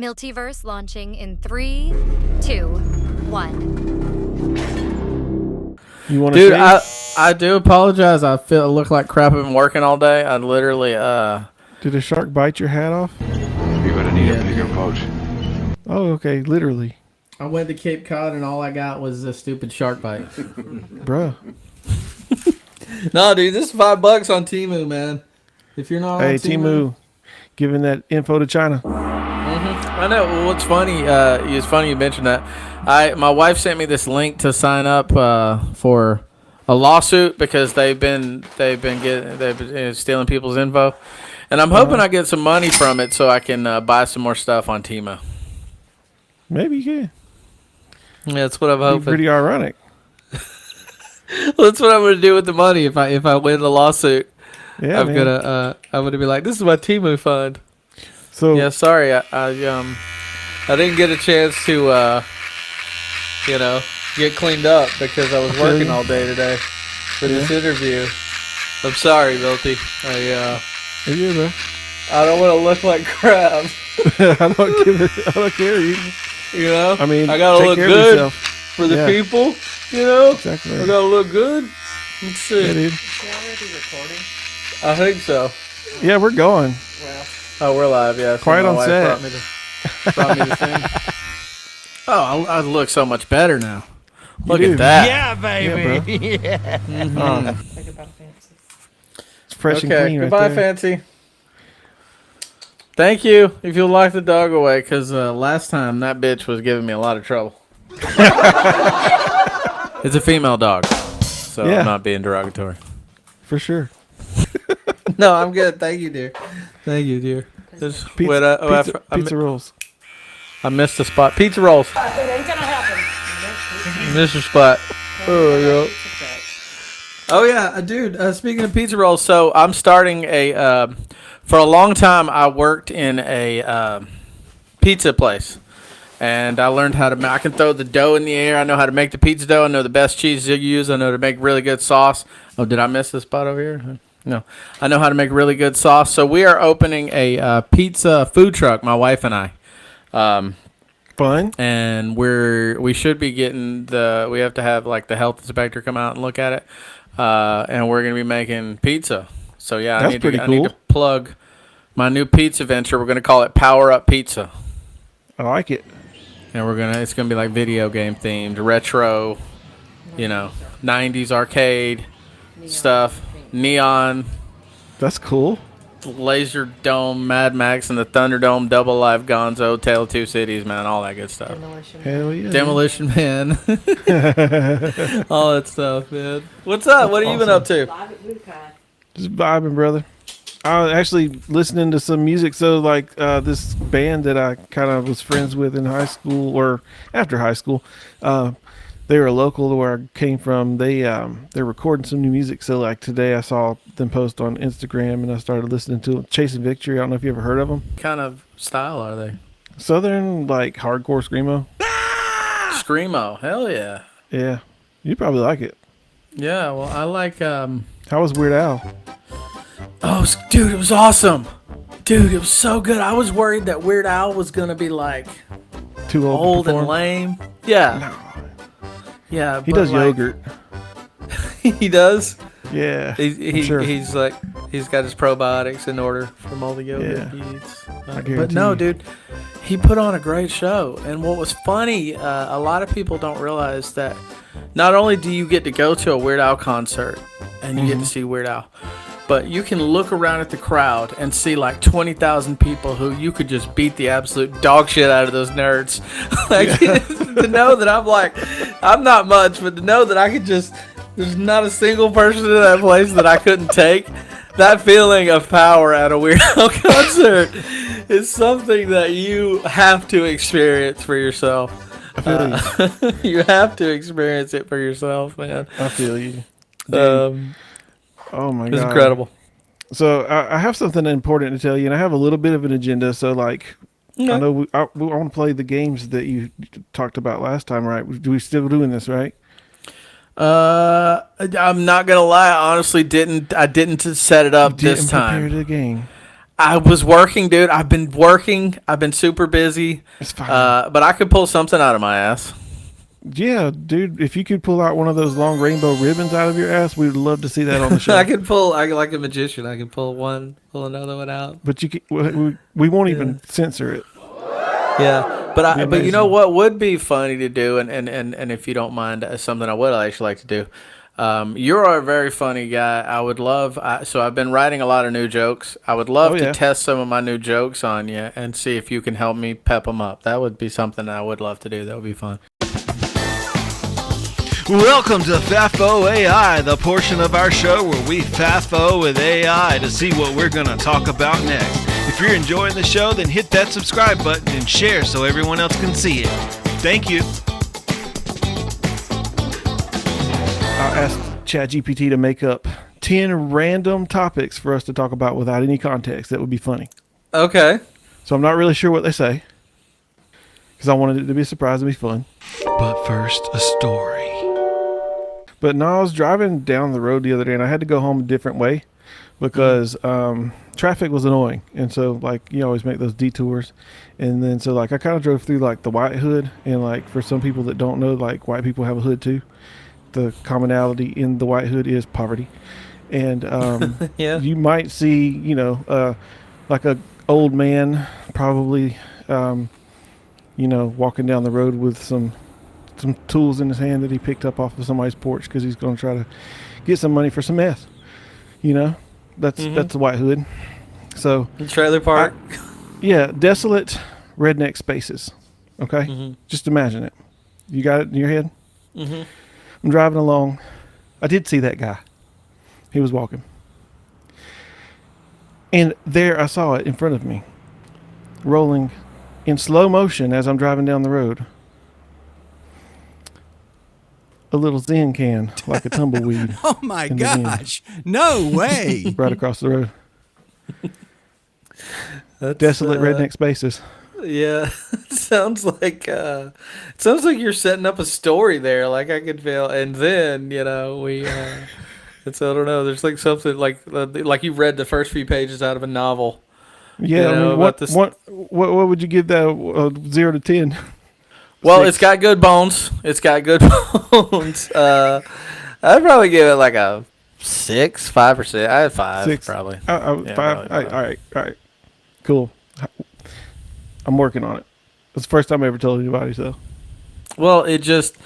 Miltiverse launching in 3, 2, 1. You want to Dude, say? I do apologize. I look like crap. I've been working all day. I literally Did a shark bite your hat off? You're gonna need a bigger boat. Oh, okay, literally. I went to Cape Cod and all I got was a stupid shark bite. Bruh. No, dude, this is $5 on Temu, man. If you're not Hey, on Temu, giving that info to China. I know. Well, what's funny? It's funny you mentioned that. My wife sent me this link to sign up for a lawsuit because they've been stealing people's info, and I'm hoping I get some money from it so I can buy some more stuff on Temu. Maybe you can. Yeah, that's what I'm hoping. Pretty ironic. Well, that's what I'm going to do with the money if I win the lawsuit. Yeah, I'm gonna be like, this is my Temu fund. So Yeah, sorry, I didn't get a chance to get cleaned up because I was working all day today for this interview. I'm sorry, Milty. yeah, bro. I don't want to look like crap. I don't care. You know, I mean, I gotta take look care of good yourself. for the people. You know, Exactly. I gotta look good. Let's see. Yeah, dude. Is she already recording? I think so. Yeah, we're going. Well, Oh, we're live. Yeah. So Quiet my on wife set. brought me the thing. Oh, I look so much better now. Look do. at that. Yeah, baby. Yeah, think about fancy. It's fresh and Okay, clean goodbye, right there. Fancy. Thank you. If you'll lock the dog away, because last time that bitch was giving me a lot of trouble. It's a female dog, so Yeah. I'm not being derogatory. For sure. No, I'm good. Thank you, dear. Thank you, dear. Just wait, Pizza rolls. I missed the spot. Pizza rolls. It ain't gonna happen. Missed your spot. Oh, yeah. Oh yeah, dude. Speaking of pizza rolls, so I'm starting a. For a long time, I worked in a pizza place, and I learned how to. I can throw the dough in the air. I know how to make the pizza dough. I know the best cheese to use. I know how to make really good sauce. Oh, did I miss the spot over here? No, I know how to make really good sauce. So we are opening a pizza food truck. My wife and I. Fun. And we should be getting we have to have like the health inspector come out and look at it, and we're gonna be making pizza. So yeah, That's pretty I need cool. to plug my new pizza venture. We're gonna call it Power Up Pizza, I like it. and it's gonna be like video game themed, retro, 90s arcade stuff, neon, That's cool. Laser Dome, Mad Max, and the Thunderdome, Double Live, Gonzo, Tale of Two Cities, man, all that good stuff. Demolition. Hell yeah. Demolition Man. All that stuff, man. What's up? What have you been up to? Live at Budokai. Just vibing, brother. I was actually listening to some music. So, like, this band that I kind of was friends with in high school or after high school, they were local to where I came from. They're recording some new music. So, like, today I saw them post on Instagram and I started listening to them. Chasing Victory. I don't know if you ever heard of them. What kind of style are they? Southern, like, hardcore screamo. Screamo. Hell yeah. Yeah. You probably like it. Yeah, well, I like, How was Weird Al? dude, it was awesome. Dude, it was so good. I was worried that Weird Al was going to be, like, Too old, old to and perform? lame. Yeah. No. Yeah. He but, does like, yogurt. He does? Yeah. He, sure. He's like, he's got his probiotics in order from all the yogurt Yeah. he eats. But guarantee no, you. dude, he put on a great show. And what was funny, a lot of people don't realize that not only do you get to go to a Weird Al concert and you get to see Weird Al, but you can look around at the crowd and see like 20,000 people who you could just beat the absolute dog shit out of those nerds. Like, to know that I'm not much, but to know that I could just, there's not a single person in that place that I couldn't take. That feeling of power at a Weird Al concert is something that you have to experience for yourself. I feel you. You have to experience it for yourself, man. I feel you. Oh my god, It's incredible. So I have something important to tell you, and I have a little bit of an agenda. So like, I know I want to play the games that you talked about last time, right? Do we still doing this, right? I'm not gonna lie. I honestly didn't set it up this Didn't prepare time. the game. I was working, dude. I've been working. I've been super busy. It's fine. But I could pull something out of my ass. Yeah, dude. If you could pull out one of those long rainbow ribbons out of your ass, we would love to see that on the show. I like a magician. I can pull another one out. But we won't even censor it. Yeah, but you know what would be funny to do, and if you don't mind, something I would actually like to do. You're a very funny guy. I would love. So I've been writing a lot of new jokes. I would love to test some of my new jokes on you and see if you can help me pep them up. That would be something I would love to do. That would be fun. Welcome to FAFO AI, the portion of our show where we FAFO with AI to see what we're going to talk about next. If you're enjoying the show, then hit that subscribe button and share so everyone else can see it. Thank you. I'll ask ChatGPT to make up 10 random topics for us to talk about without any context. That would be funny. Okay. So I'm not really sure what they say because I wanted it to be a surprise and be fun. But first, a story. But no, I was driving down the road the other day and I had to go home a different way because traffic was annoying. And so, like, you always make those detours. And then, so, like, I kind of drove through, like, the white hood. And, like, for some people that don't know, like, white people have a hood too. The commonality in the white hood is poverty. And you might see, you know, like a old man probably, you know, walking down the road with some tools in his hand that he picked up off of somebody's porch because he's going to try to get some money for some meth. You know, that's the white hood. So trailer park. Yeah, desolate redneck spaces. Okay, just imagine it. You got it in your head. I'm driving along. I did see that guy. He was walking, and there I saw it in front of me, rolling in slow motion as I'm driving down the road. A little Zen can, like a tumbleweed. Oh my gosh. No way. Right across the road. Desolate redneck spaces. Yeah. sounds like you're setting up a story there. Like I could feel, and then, you know, we it's, I don't know, there's like something like you read the first few pages out of a novel. Yeah, you know, what would you give that 0 to 10? Well, 6. It's got good bones. I'd probably give it like a 6, 5%. I had 5, 6. probably. 5. Probably. All right. Cool. I'm working on it. It's the first time I ever told anybody, so. Well, it just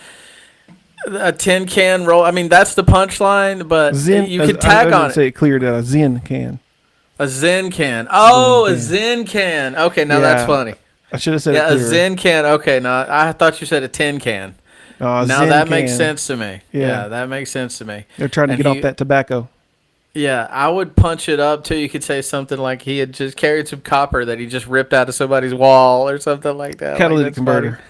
a tin can roll. I mean, that's the punchline, but you could tag on it. Say it clear that a Zen can. A Zen can. Oh, a Zen can. Okay, now that's funny. I should have said a it clearer. Zen can. Okay, now I thought you said a tin can. Now that makes sense to me. Yeah, that makes sense to me. They're trying to get off that tobacco. Yeah, I would punch it up too. You could say something like he had just carried some copper that he just ripped out of somebody's wall or something like that. Catalytic converter. Funny.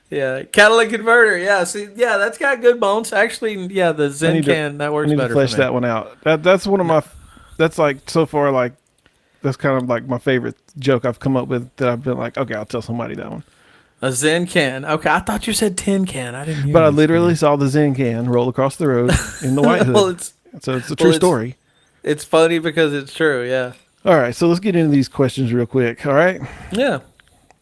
Yeah, catalytic converter. Yeah, see, yeah, that's got good bones. Actually, yeah, the Zen can that works better. I need to flesh that one out. That's one of my. That's like so far like. That's kind of like my favorite joke I've come up with that I've been like, okay, I'll tell somebody that one. A Zen can. Okay, I thought you said tin can. I didn't hear. But I literally saw the Zen can roll across the road in the white hood. Well, so it's a true story. It's funny because it's true, yeah. All right, so let's get into these questions real quick, all right? Yeah.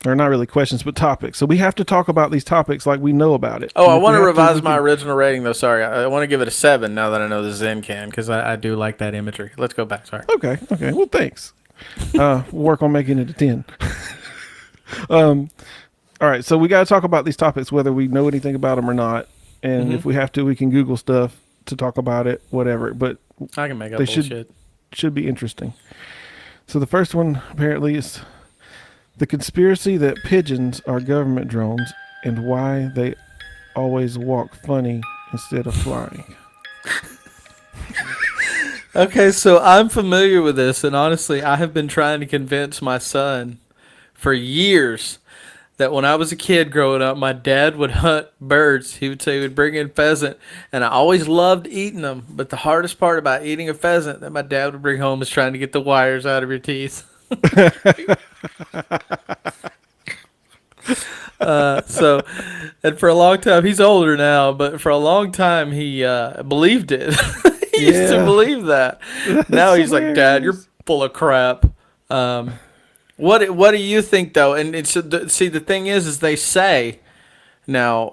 Or not really questions, but topics. So we have to talk about these topics like we know about it. Oh, I want to revise my original rating, though. Sorry. I want to give it a 7 now that I know the Zen can because I do like that imagery. Let's go back. Sorry. Okay. Well, thanks. We'll work on making it a 10. All right, so we got to talk about these topics, whether we know anything about them or not. And if we have to, we can Google stuff to talk about it, whatever. But I can make up they bullshit. Should be interesting. So the first one apparently is the conspiracy that pigeons are government drones and why they always walk funny instead of flying. Okay, so I'm familiar with this, and honestly, I have been trying to convince my son for years that when I was a kid growing up, my dad would hunt birds. He would say he would bring in pheasant, and I always loved eating them. But the hardest part about eating a pheasant that my dad would bring home is trying to get the wires out of your teeth. And for a long time, he's older now, but for a long time, he believed it. He used to believe that. Now he's like, Dad, you're full of crap. What do you think though? And it's see, the thing is they say now,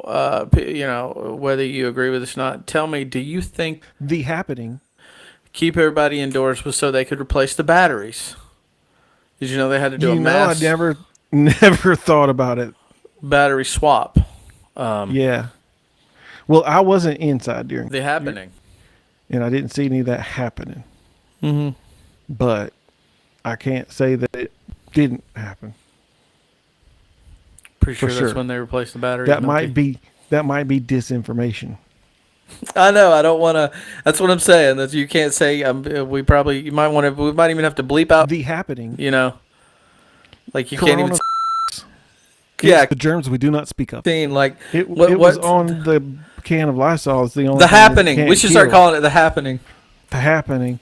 whether you agree with this or not. Tell me, do you think The happening. keep everybody indoors was so they could replace the batteries? Did you know they had to do a mass I never thought about it. battery swap? Yeah. Well, I wasn't inside during The happening. and I didn't see any of that happening. Mm-hmm. But I can't say that it didn't happen. Pretty sure For that's sure. when they replaced the battery. That might be disinformation. I know. I don't want to. That's what I'm saying. That you can't say. We might want to. We might even have to bleep out. The happening. You know, like you can't even. Corona- Yeah, the germs we do not speak of. scene like It what was on the can of Lysol. It's the only the thing that happening. can't We should start kill. calling it the happening. The happening.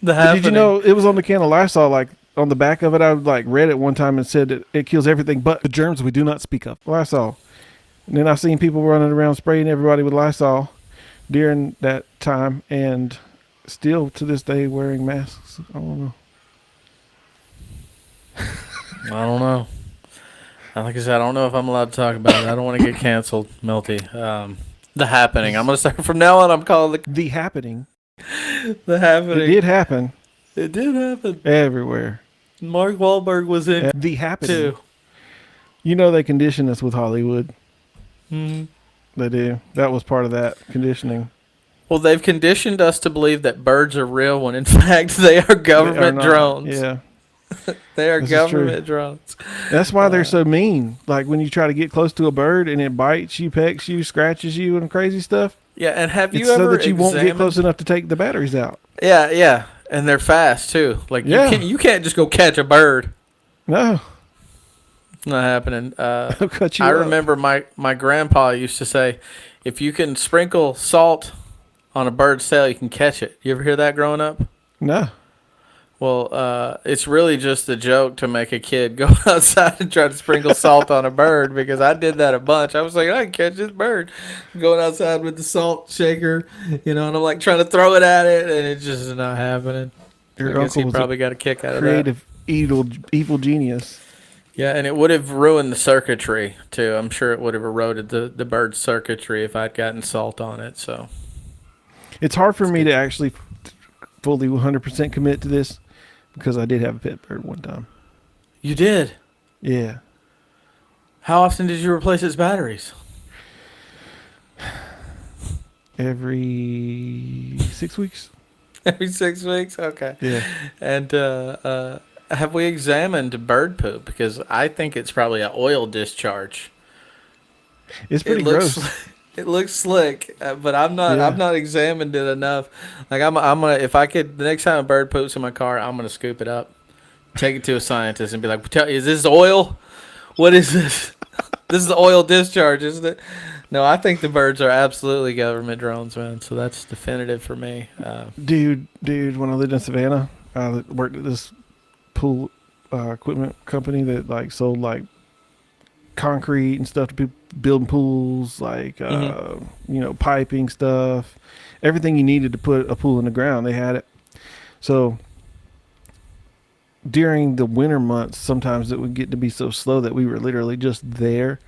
The But happening. did you know it was on the can of Lysol? Like on the back of it, I read it one time and said that it kills everything but the germs we do not speak of. Lysol. And then I've seen people running around spraying everybody with Lysol during that time, and still to this day wearing masks. I don't know. I don't know. Like I said, I don't know if I'm allowed to talk about it. I don't want to get canceled, Milty. The happening. I'm gonna start from now on. I'm calling it The happening. the happening. It did happen It did happen. everywhere. Mark Wahlberg was in The happening. too. You know they condition us with Hollywood. Mm-hmm. They do. That was part of that conditioning. Well, they've conditioned us to believe that birds are real when in fact they are They are government not. drones. Yeah. They are This is true. government drones. That's why they're so mean. Like when you try to get close to a bird and it bites you, pecks you, scratches you, and crazy stuff. Yeah, and have you It's so ever that you won't get examined- close enough to take the batteries out. Yeah, yeah, and they're fast too. Like Yeah. you can't just go catch a bird. No, It's not happening. they'll cut you I up. remember my grandpa used to say, if you can sprinkle salt on a bird's tail, you can catch it. You ever hear that growing up? No. Well, it's really just a joke to make a kid go outside and try to sprinkle salt on a bird, because I did that a bunch. I was like, I can catch this bird. Going outside with the salt shaker, and I'm like trying to throw it at it, and it just is not happening. Your I guess he uncle was probably a got a kick out of that. creative, evil genius. Yeah, and it would have ruined the circuitry, too. I'm sure it would have eroded the bird's circuitry if I'd gotten salt on it, so. It's hard for me to actually fully 100% commit to this because I did have a pet bird one time. You did? Yeah. How often did you replace its batteries? Every 6 weeks. Every 6 weeks? Okay. Yeah. And have we examined bird poop? Because I think it's probably an oil discharge. It's pretty It looks gross. it looks slick, but I'm not. Yeah. I've not examined it enough. Like I'm gonna, if I could, the next time a bird poops in my car, I'm gonna scoop it up, take it to a scientist, and be like, "Is this oil? What is this? This is the oil discharge, isn't it?" No, I think the birds are absolutely government drones, man. So that's definitive for me. Dude, when I lived in Savannah, I worked at this pool equipment company that like sold like concrete and stuff to people building pools, like piping stuff, everything you needed to put a pool in the ground. They had it. So during the winter months, sometimes it would get to be so slow that we were literally just there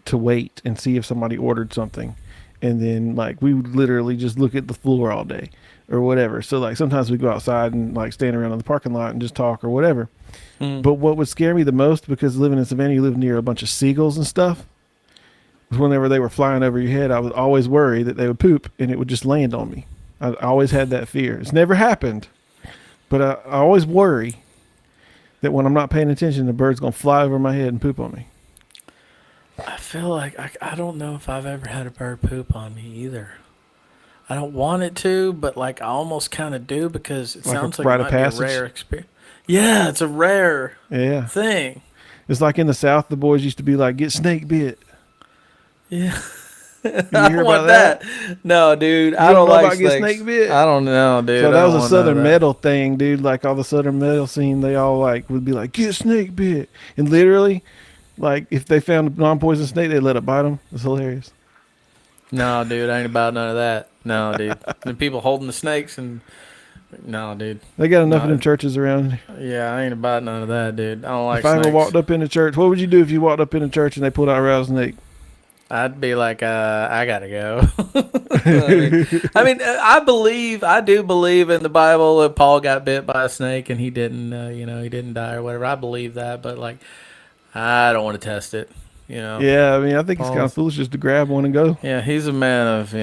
to wait and see if somebody ordered something, and then like we would literally just look at the floor all day or whatever. So like sometimes we go outside and like stand around in the parking lot and just talk or whatever. But what would scare me the most, because living in Savannah, you live near a bunch of seagulls and stuff, was whenever they were flying over your head, I was always worried that they would poop and it would just land on me. I always had that fear. It's never happened, but I always worry that when I'm not paying attention, the bird's going to fly over my head and poop on me. I feel like I don't know if I've ever had a bird poop on me either. I don't want it to, but like I almost kind of do, because it Like a sounds like rite it of might be passage? a rare experience. Yeah, it's a rare Yeah. thing. It's like in the South, the boys used to be like, get snake bit. Yeah. You I hear don't want about that? No, dude. I don't don't know like about getting snakes. snake bit? I don't know, dude. So I that don't was a want none of Southern that. metal thing, dude. Like all the Southern metal scene, they all like would be like, get snake bit. And literally, like if they found a non-poisonous snake, they let it bite them. It's hilarious. No, dude. I ain't about none of that. No, dude. The people holding the snakes and No, dude. They got enough of No. them churches around. Yeah, I ain't about none of that, dude. I don't like If I ever snakes. walked up in a church, what would you do if you walked up in a church and they pulled out a rattlesnake? I'd be like, I gotta go. I do believe in the Bible that Paul got bit by a snake and he didn't, he didn't die or whatever. I believe that, but like, I don't want to test it, Yeah, I mean, I think it's kind of foolish just to grab one and go. Yeah, he's a man of, he's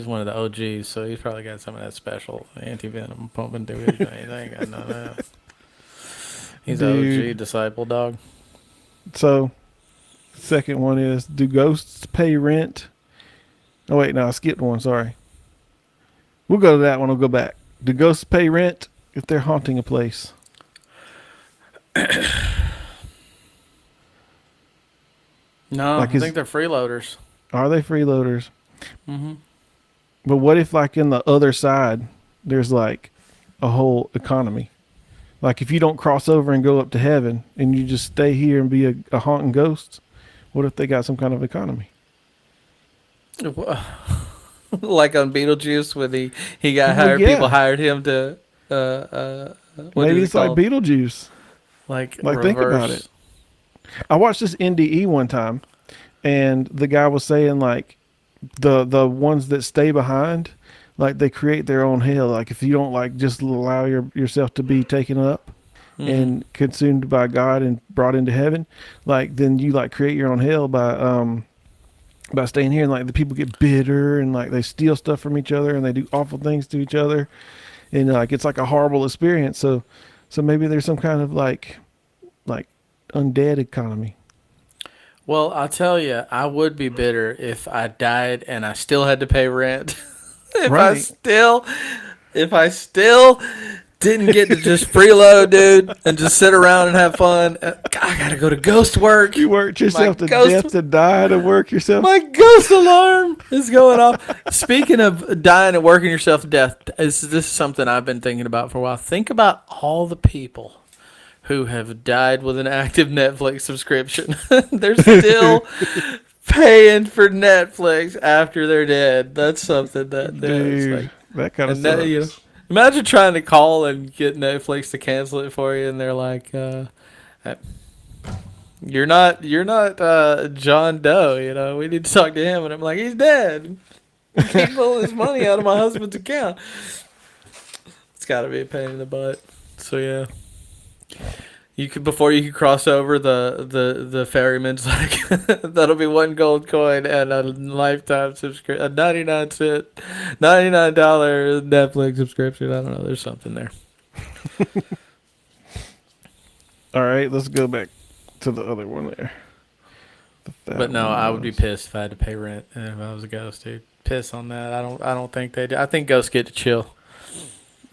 one of the OGs, so he's probably got some of that special anti-venom pumping through his veins. I ain't got none of that. He's an OG disciple dog. So, second one is, do ghosts pay rent? Oh, wait, no, I skipped one. Sorry. We'll go to that one. We'll go back. Do ghosts pay rent if they're haunting a place? No, Like I think they're freeloaders. Are they freeloaders? Mm-hmm. But what if, like, in the other side, there's like a whole economy? Like, if you don't cross over and go up to heaven and you just stay here and be a haunting ghost, what if they got some kind of economy? Like on Beetlejuice when he got hired, yeah. people hired him to what Maybe is it's it like called? Beetlejuice. Like Think about it. I watched this NDE one time, and the guy was saying, like, the ones that stay behind, like, they create their own hell. Like, if you don't, like, just allow yourself to be taken up and consumed by God and brought into heaven, like, then you, like, create your own hell by staying here. And, like, the people get bitter and, like, they steal stuff from each other and they do awful things to each other, and, like, it's like a horrible experience. So maybe there's some kind of like undead economy. Well, I'll tell you, I would be bitter if I died and I still had to pay rent. If I still didn't get to just freeload, dude, and just sit around and have fun. I gotta go to ghost work. You worked yourself to ghost- death to die to work yourself. My ghost alarm is going off. Speaking of dying and working yourself to death, this is something I've been thinking about for a while. Think about all the people who have died with an active Netflix subscription. They're still paying for Netflix after they're dead. That's something that Dude, that kind of sucks. Imagine trying to call and get Netflix to cancel it for you, and they're like, "You're not John Doe. We need to talk to him." And I'm like, "He's dead. Keep pulling his money out of my husband's account." It's got to be a pain in the butt. So yeah. Before you could cross over the ferryman's like that'll be one gold coin and a lifetime subscription, a $99 Netflix subscription. I don't know. There's something there. All right, let's go back to the other one there. But no, I would be pissed if I had to pay rent and if I was a ghost, dude. Piss on that. I don't think they do. I think ghosts get to chill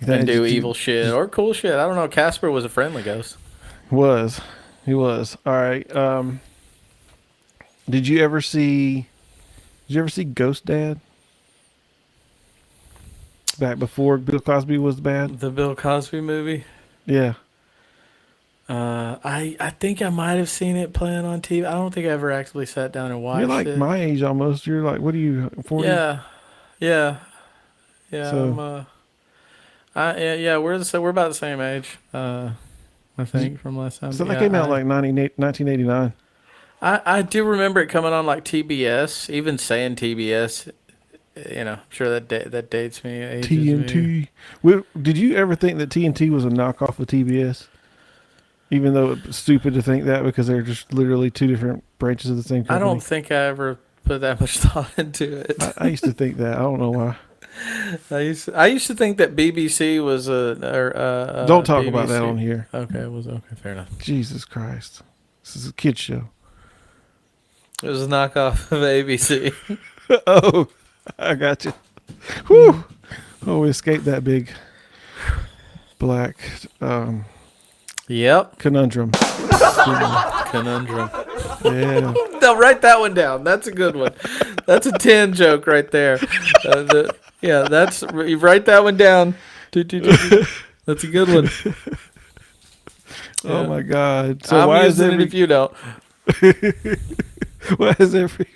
and do evil shit or cool shit. I don't know. Casper was a friendly ghost. He was. All right. Did you ever see Ghost Dad? Back before Bill Cosby was bad? The Bill Cosby movie? Yeah. I think I might have seen it playing on TV. I don't think I ever actually sat down and watched it. You're like my age almost. You're like, what are you, 40? Yeah. So, we're about the same age. I think from last time. So that came out like 1989. I do remember it coming on like TBS. Even saying TBS, I'm sure that dates me. Ages TNT. Did you ever think that TNT was a knockoff of TBS? Even though it's stupid to think that because they're just literally two different branches of the same company. I don't think I ever put that much thought into it. I used to think that. I don't know why. I used to think that BBC was Don't talk BBC. about that on here. Okay, fair enough. Jesus Christ. This is a kid's show. It was a knockoff of ABC. Oh, I got you. Whew. Oh, we escaped that big black Yep. conundrum. Conundrum. Yeah. No, write that one down. That's a good one. That's a 10 joke right there. You write that one down. That's a good one. Oh my God. So I'm why is using it if you don't. Why is every?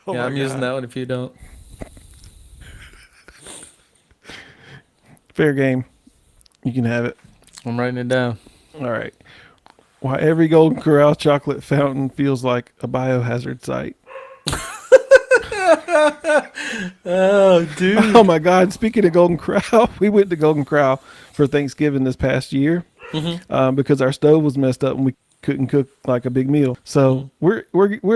I'm using that one if you don't. Fair game. You can have it. I'm writing it down. All right. Why every Golden Corral chocolate fountain feels like a biohazard site. Oh, dude. Oh my God! Speaking of Golden Corral, we went to Golden Corral for Thanksgiving this past year because our stove was messed up and we couldn't cook like a big meal. So we're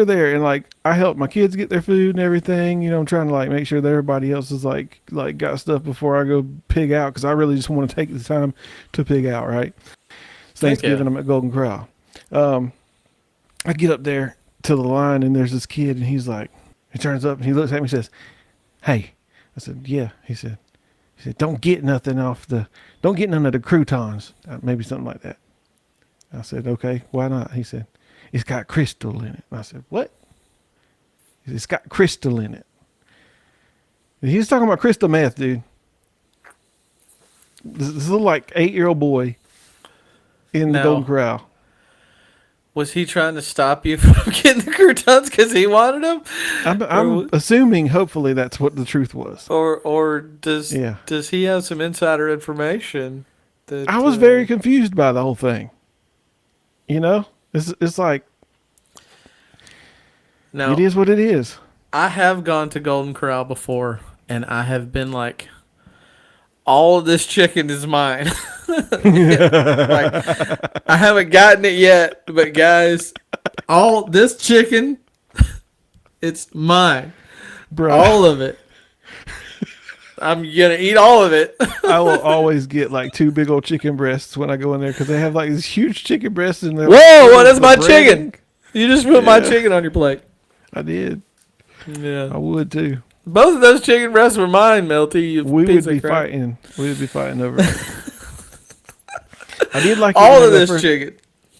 there, and like I helped my kids get their food and everything. You know, I'm trying to like make sure that everybody else is like got stuff before I go pig out because I really just want to take the time to pig out. Right? It's Thanksgiving. I'm at Golden Corral. I get up there to the line, and there's this kid, and he's like, he turns up and he looks at me and says, "Hey." I said, "Yeah." He said, don't get none of the croutons. Maybe something like that. I said, "Okay, why not?" He said, "It's got crystal in it." And I said, "What?" He said, "It's got crystal in it." And he was talking about crystal meth, dude. This little like 8-year-old boy in the Golden Corral. Was he trying to stop you from getting the croutons because he wanted them? I'm assuming, hopefully, that's what the truth was. Or does he have some insider information? That, I was very confused by the whole thing. You know, it's like, now, it is what it is. I have gone to Golden Corral before, and I have been like, all of this chicken is mine. Like, I haven't gotten it yet, but guys, all this chicken, it's mine. Bro. All of it. I'm gonna eat all of it. I will always get like 2 big old chicken breasts when I go in there because they have like these huge chicken breasts in there. Whoa, what is my chicken? You just put my chicken on your plate. I did. Yeah, I would too. Both of those chicken breasts were mine, Milty. We would be fighting. We would be fighting over it. I did like all of this chicken.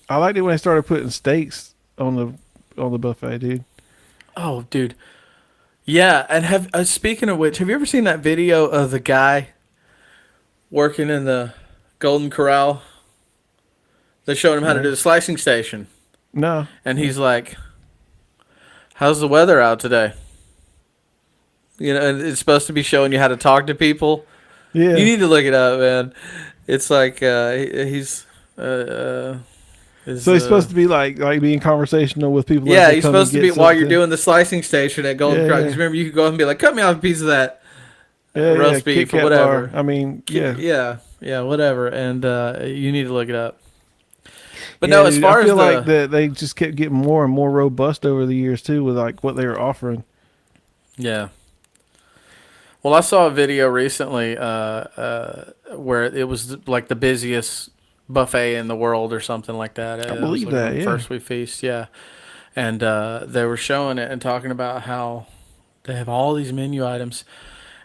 I liked it when they started putting steaks on the buffet, dude. Oh, dude. Yeah, and have speaking of which, have you ever seen that video of the guy working in the Golden Corral? They showed him how to do the slicing station. No. And he's like, "How's the weather out today?" You know, and it's supposed to be showing you how to talk to people. Yeah. You need to look it up, man. It's like he's so he's supposed to be like being conversational with people. Yeah, he's supposed to be while you're doing the slicing station at Golden Corral. Because remember, you could go and be like, "Cut me off a piece of that roast beef or whatever." Bar. I mean, yeah, whatever. And you need to look it up. But no, as far I feel as like that they just kept getting more and more robust over the years too, with like what they were offering. Yeah. Well, I saw a video recently where it was like the busiest buffet in the world or something like that. I believe that, yeah. First We Feast, yeah. And they were showing it and talking about how they have all these menu items.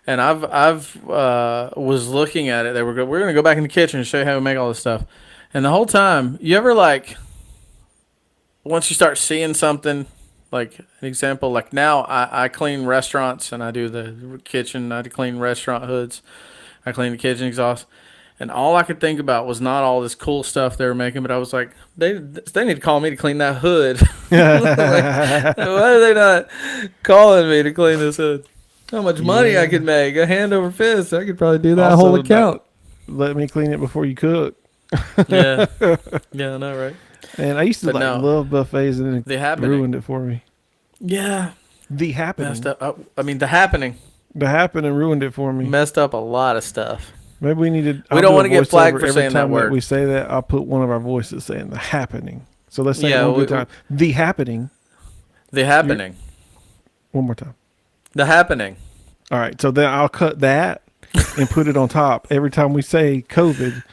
And I've was looking at it. We're going to go back in the kitchen and show you how we make all this stuff. And the whole time, you ever like, once you start seeing something, like an example, like now I clean restaurants and I do the kitchen. I clean restaurant hoods. I clean the kitchen exhaust. And all I could think about was not all this cool stuff they were making, but I was like, they need to call me to clean that hood. Like, why are they not calling me to clean this hood? How much money I could make, a hand over fist. I could probably do that whole account. Let me clean it before you cook. Yeah, I know, right? And I used to love buffets, and then it ruined it for me. Yeah, The Happening. messed up. I mean, the Happening. The Happening ruined it for me. Messed up a lot of stuff. Maybe we needed. We don't want to get flagged for saying that word. Every time we say that, I'll put one of our voices saying The Happening. So let's say it one more time. The Happening. The Happening. One more time. The Happening. All right, so then I'll cut that and put it on top every time we say COVID.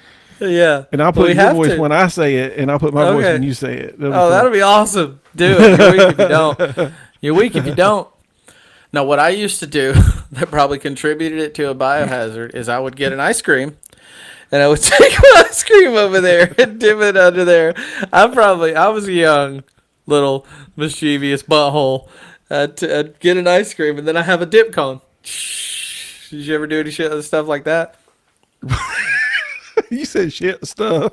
Yeah. And I'll put your voice when I say it, and I'll put my voice when you say it. That'll be awesome. Do it. You're weak if you don't. You're weak if you don't. Now, what I used to do that probably contributed it to a biohazard is I would get an ice cream, and I would take my ice cream over there and dip it under there. I was a young, little, mischievous butthole. I'd get an ice cream, and then I have a dip cone. Did you ever do any shit stuff like that? You said shit stuff.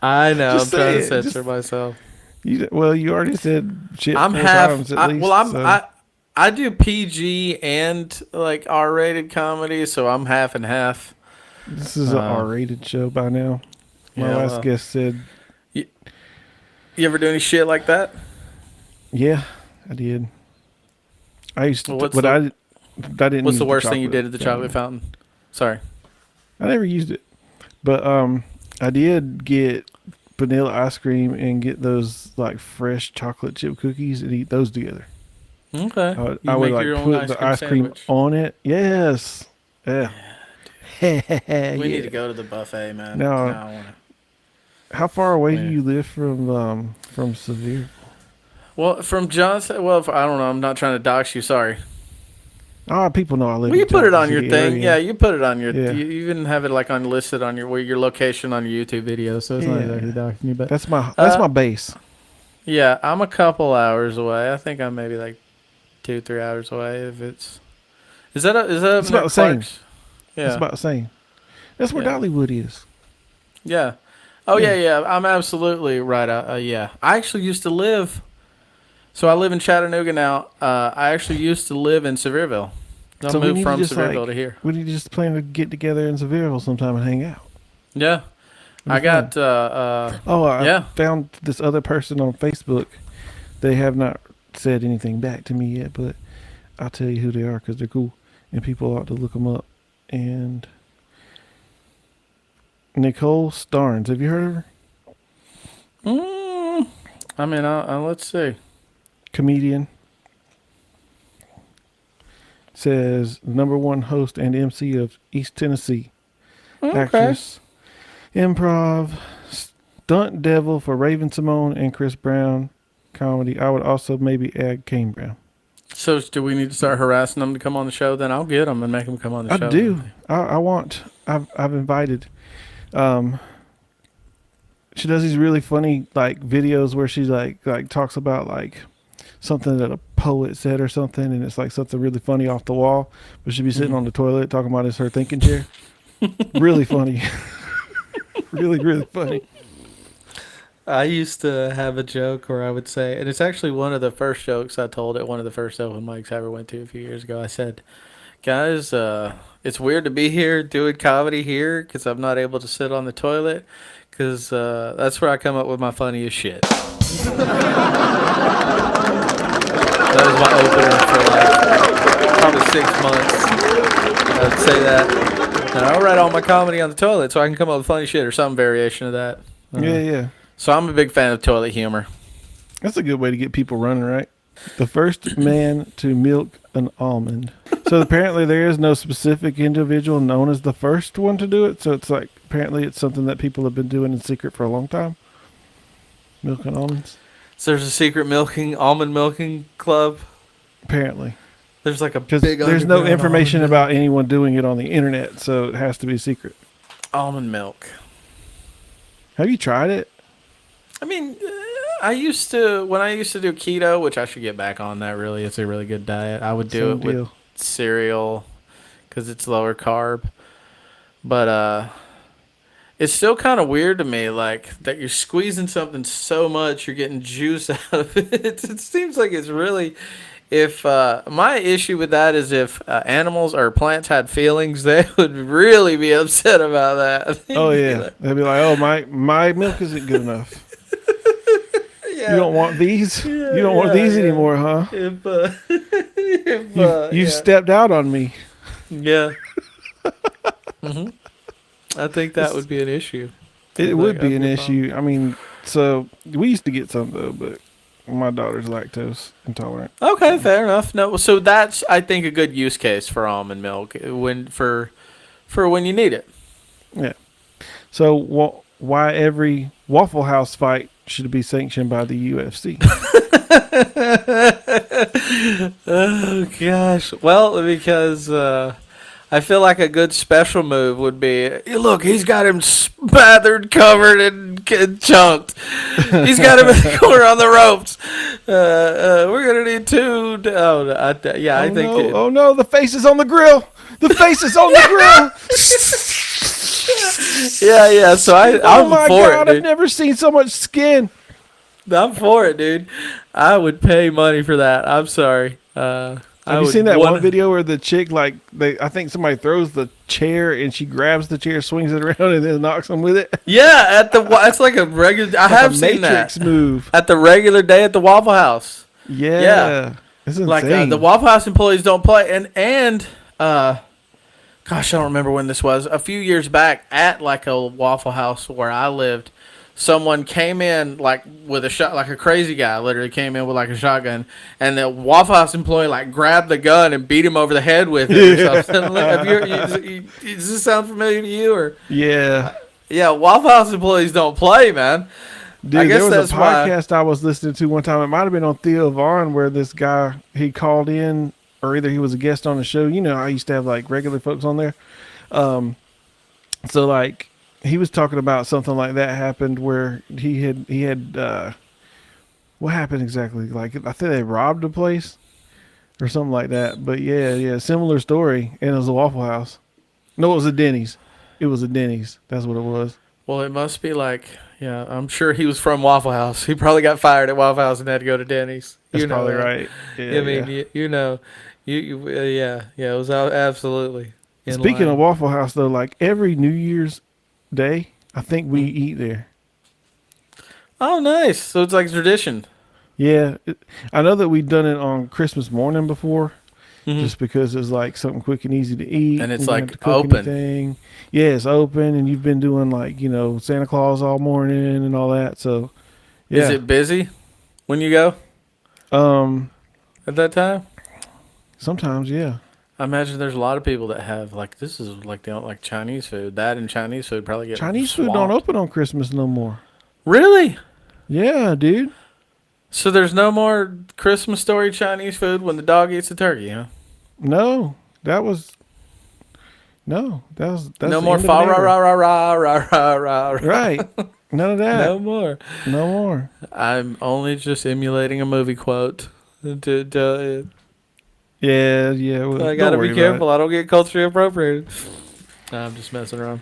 I know. Just I'm trying to it. censor myself. You already said shit. I'm 4 half. times at least, I do PG and like R-rated comedy, so I'm half and half. This is an R-rated show by now. My last guest said. You ever do any shit like that? Yeah, I did. I used to, Well, I didn't. What's use the worst thing you chocolate did at the chocolate fountain? Sorry. I never used it, but I did get vanilla ice cream and get those like fresh chocolate chip cookies and eat those together. Okay. I would like put the ice cream on it. Yes. Yeah. We need to go to the buffet, man. No. How far away do you live from Severe? Well, from Johnson. Well, I don't know. I'm not trying to dox you. Sorry. Oh, people know I live. Well, you in put it on City your thing. area. Yeah, you put it on your. Yeah. You even have it like listed on your location on your YouTube video. So it's not exactly doxing you, but That's my base. yeah, I'm a couple hours away. I think I'm maybe like 2-3 hours away. If it's is that It's about the same. Yeah, It's about the same. That's where Yeah. Dollywood is. yeah. Oh yeah. I'm absolutely right. Yeah, I actually used to live. So I live in Chattanooga now. I actually used to live in Sevierville. I So we moved need to from just, Sevierville like- to here. We need to just plan to get together in Sevierville sometime and hang out. Yeah, I got. I Yeah. found this other person on Facebook. They have not said anything back to me yet, but I'll tell you who they are because they're cool and people ought to look them up. And Nicole Starnes, have you heard of her? I mean, let's see. Comedian. Says #1 host and MC of East Tennessee. Okay. Actress, improv, stunt devil for Raven Simone and Chris Brown. Comedy. I would also maybe add Kane Brown. So do we need to start harassing them to come on the show? Then I'll get them and make them come on the show. I do. I want. I've invited. She does these really funny like videos where she like talks about like something that a poet said or something, and it's like something really funny off the wall. But she'd be sitting on the toilet talking about it's her thinking chair. Really funny. really funny. I used to have a joke where I would say, and it's actually one of the first jokes I told at one of the first open mics I ever went to a few years ago. I said, guys, it's weird to be here doing comedy here because I'm not able to sit on the toilet because that's where I come up with my funniest shit. That was my opener for like probably 6 months. I'd say that. And I write all my comedy on the toilet so I can come up with funny shit or some variation of that. Yeah. So I'm a big fan of toilet humor. That's a good way to get people running, right? The first man to milk an almond. So apparently there is no specific individual known as the first one to do it. So it's like apparently it's something that people have been doing in secret for a long time. Milking almonds. So there's a secret almond milking club. Apparently. There's like a Because big there's no underground information almond about anyone doing it on the internet. So it has to be secret. almond milk. Have you tried it? I mean, when I used to do keto, which I should get back on that. Really, it's a really good diet. I would do Same it with deal. cereal because it's lower carb. But it's still kind of weird to me, like that you're squeezing something so much you're getting juice out of it. It seems like it's really. If my issue with that is if animals or plants had feelings, they would really be upset about that. Oh yeah, they'd be like, "Oh my milk isn't good enough. Yeah. You don't want these. You don't want these anymore, huh? You've stepped out on me." Yeah. I think that would be an issue. It would be an issue. I mean, so we used to get some though, but my daughter's lactose intolerant. Okay, fair enough. No, so that's I think a good use case for almond milk for when you need it. Yeah. So why every Waffle House fight should be sanctioned by the UFC? Oh gosh. Well, because I feel like a good special move would be, "Hey, look, he's got him smothered, covered, and chunked. He's got him in the corner on the ropes. We're gonna need two." I think. Oh no! The face is on the grill. The face is on the grill. Yeah. So I'm Oh my for god! it, dude. I've never seen so much skin. I'm for it, dude. I would pay money for that. I'm sorry. Have you seen that one video where the chick, like, I think somebody throws the chair and she grabs the chair, swings it around, and then knocks them with it? Yeah, it's like a regular. I have seen Matrix that move at the regular day at the Waffle House. Yeah. It's insane. Like the Waffle House employees don't play, and gosh, I don't remember when this was. A few years back at like a Waffle House where I lived. Someone came in like with a shot, like a crazy guy. Literally came in with like a shotgun, and the Waffle House employee like grabbed the gun and beat him over the head with it or something. Does this sound familiar to you? Or yeah, Waffle House employees don't play, man. Dude, I guess there was a podcast I was listening to one time. It might have been on Theo Vaughn, where this guy, he called in, or either he was a guest on the show. You know, I used to have like regular folks on there. So like. He was talking about something like that happened where he had what happened exactly? Like, I think they robbed a place or something like that. But yeah, similar story. And it was a Waffle House. No, it was a Denny's. It was a Denny's. That's what it was. Well, it must be like, yeah, I'm sure he was from Waffle House. He probably got fired at Waffle House and had to go to Denny's. That's probably right. Yeah, I mean, it was absolutely. Speaking of Waffle House, though, like every New Year's Day, I think we eat there. Oh, nice. So it's like tradition. Yeah. I know that we've done it on Christmas morning before, just because it's like something quick and easy to eat. And it's like open. Anything. Yeah, it's open, and you've been doing like, Santa Claus all morning and all that. So, yeah. Is it busy when you go? At that time? Sometimes, yeah. I imagine there's a lot of people that have like, this is like they don't like Chinese food. That and Chinese food probably get Chinese swamped. food don't open on Christmas no more. Really? Yeah, dude. So there's no more Christmas Story Chinese food when the dog eats the turkey, huh? No, that's no the more end of fa an ra era. ra ra ra ra ra. Right. None of that. No more. No more. I'm only just emulating a movie quote. Yeah. Well, I gotta be careful. I don't get culturally appropriated. I'm just messing around.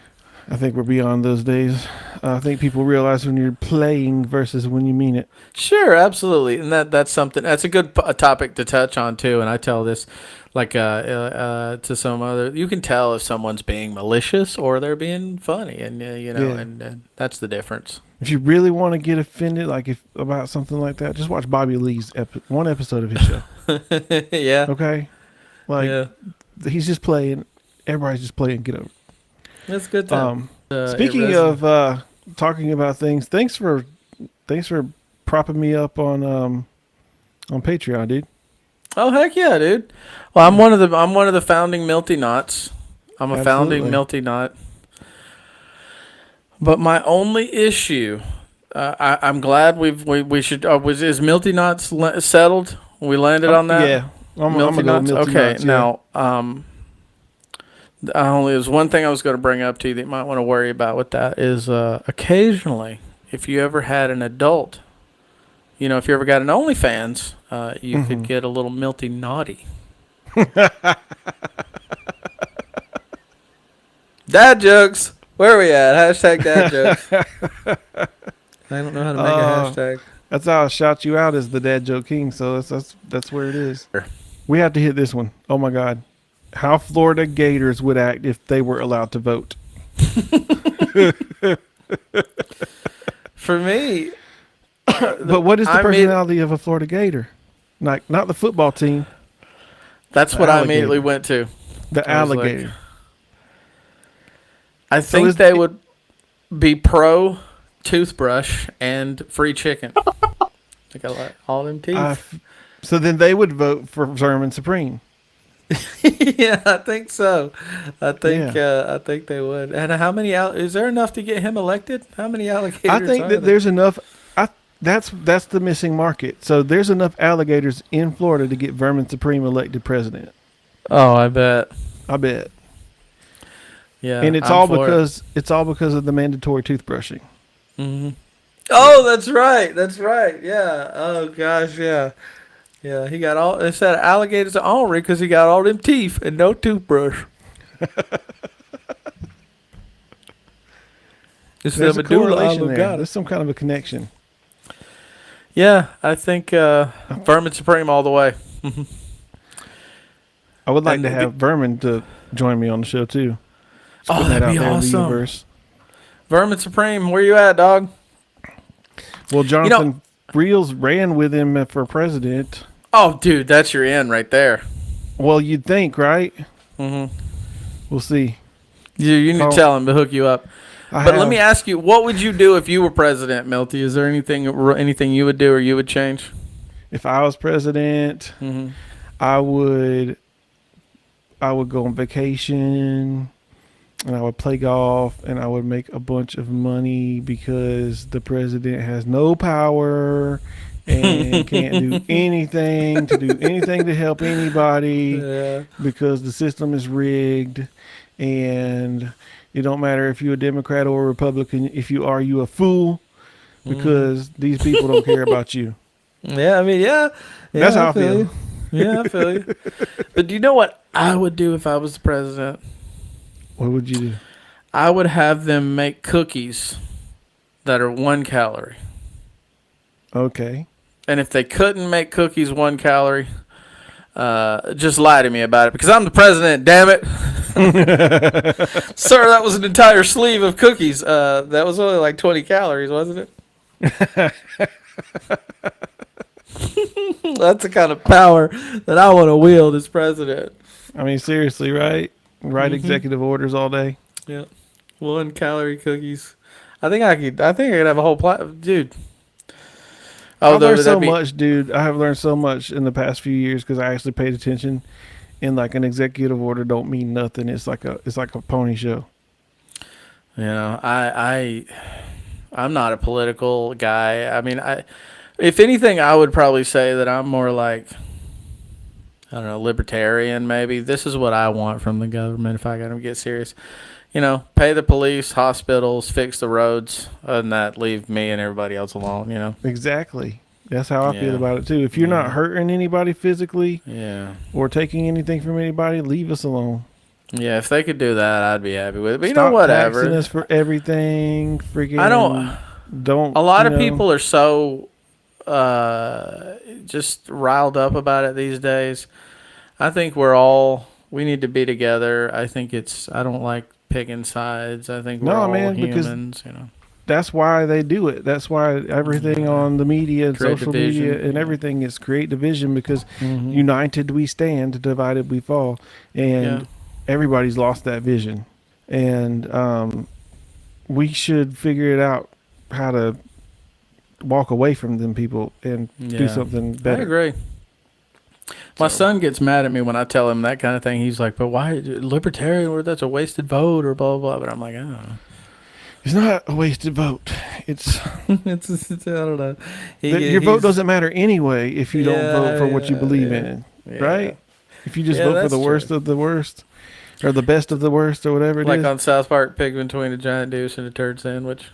I think we're beyond those days. I think people realize when you're playing versus when you mean it. Sure, absolutely, and that's something. That's a good topic to touch on too. And I tell this, like, to some other. You can tell if someone's being malicious or they're being funny, and and that's the difference. If you really want to get offended, about something like that, just watch Bobby Lee's one episode of his show. Yeah. Okay. He's just playing. Everybody's just playing. Get over. That's good. Speaking of talking about things, thanks for propping me up on Patreon, dude. Oh heck yeah, dude! Well, I'm one of the founding Milty Knots. I'm a founding Milty Knot. But my only issue, I'm glad we should. Is Milty Knots settled? We landed on that. Yeah, I'm gonna go Milty okay, Knots, now there's one thing I was going to bring up to you that you might want to worry about with that is occasionally, if you ever had an adult, if you ever got an OnlyFans, you could get a little Milty naughty. Dad jokes. Where are we at? Hashtag dad jokes. I don't know how to make a hashtag. That's how I shout you out as the dad joke king. So that's where it is. We have to hit this one. Oh my God. How Florida Gators would act if they were allowed to vote. For me, but what is the personality of a Florida Gator? Like, not the football team. That's what I immediately went to. The alligator. I think they would be pro toothbrush and free chicken. They got like all them teeth. So then they would vote for Vermin Supreme. Yeah, I think so. I think they would. And how many is there enough to get him elected? How many alligators? I think that there's enough. That's the missing market. So there's enough alligators in Florida to get Vermin Supreme elected president. Oh, I bet. Yeah, and it's all because of the mandatory toothbrushing. Mm-hmm. Oh, that's right. Yeah. Oh gosh, yeah. Yeah, he got all. It said alligators are ornery because he got all them teeth and no toothbrush. It's There's the a medulla correlation there. amblagada. There's some kind of a connection. Yeah, I think Vermin Supreme all the way. I would like And to have Vermin to join me on the show too. Just Oh, putting that that'd be out there in the awesome. universe. Vermin Supreme, where you at, dog? Well, Jonathan Reels ran with him for president. Oh, dude, that's your end right there. Well, you'd think, right? Mm-hmm. We'll see. You need to tell him to hook you up. But let me ask you, what would you do if you were president, Milty? Is there anything you would do or you would change? If I was president, I would go on vacation and I would play golf and I would make a bunch of money because the president has no power and can't do anything to help anybody because the system is rigged, and it don't matter if you're a Democrat or a Republican. If you are, you a fool because these people don't care about you. Yeah, I mean, yeah. That's how I feel. Yeah, I feel you. But do you know what I would do if I was the president? What would you do? I would have them make cookies that are 1 calorie. Okay. And if they couldn't make cookies 1 calorie, just lie to me about it because I'm the president, damn it. Sir, that was an entire sleeve of cookies. That was only like 20 calories, wasn't it? That's the kind of power that I want to wield as president. I mean, seriously, right? Write executive orders all day. Yeah. 1 calorie cookies. I think I could have a whole dude. I've learned so much, dude. I have learned so much in the past few years because I actually paid attention. And like an executive order don't mean nothing. It's like a pony show. You know, I'm not a political guy. I mean, if anything, I would probably say that I'm more like, I don't know, libertarian maybe. This is what I want from the government if I got to get serious. You know, pay the police, hospitals, fix the roads, and that leave me and everybody else alone, you know. Exactly. That's how I feel about it too. If you're not hurting anybody physically or taking anything from anybody, leave us alone. Yeah, if they could do that, I'd be happy with it. But Stop you know, whatever. taxing us for everything. Freaking I don't. A lot of people are so just riled up about it these days. I think we need to be together. I think I don't like picking sides. I think we're all humans, you know. That's why they do it. That's why everything on the media and Create social division. media and everything is create division because united we stand, divided we fall. And everybody's lost that vision. And we should figure it out how to walk away from them people and do something better. I agree. My son gets mad at me when I tell him that kind of thing. He's like, but why libertarian, or that's a wasted vote or blah, blah, blah. But I'm like, I don't know. It's not a wasted vote. It's I don't know. Your vote doesn't matter anyway if you don't vote for what you believe in, right? If you just vote for the worst of the worst or the best of the worst or whatever it is. Like on South Park, pick between a giant douche and a turd sandwich.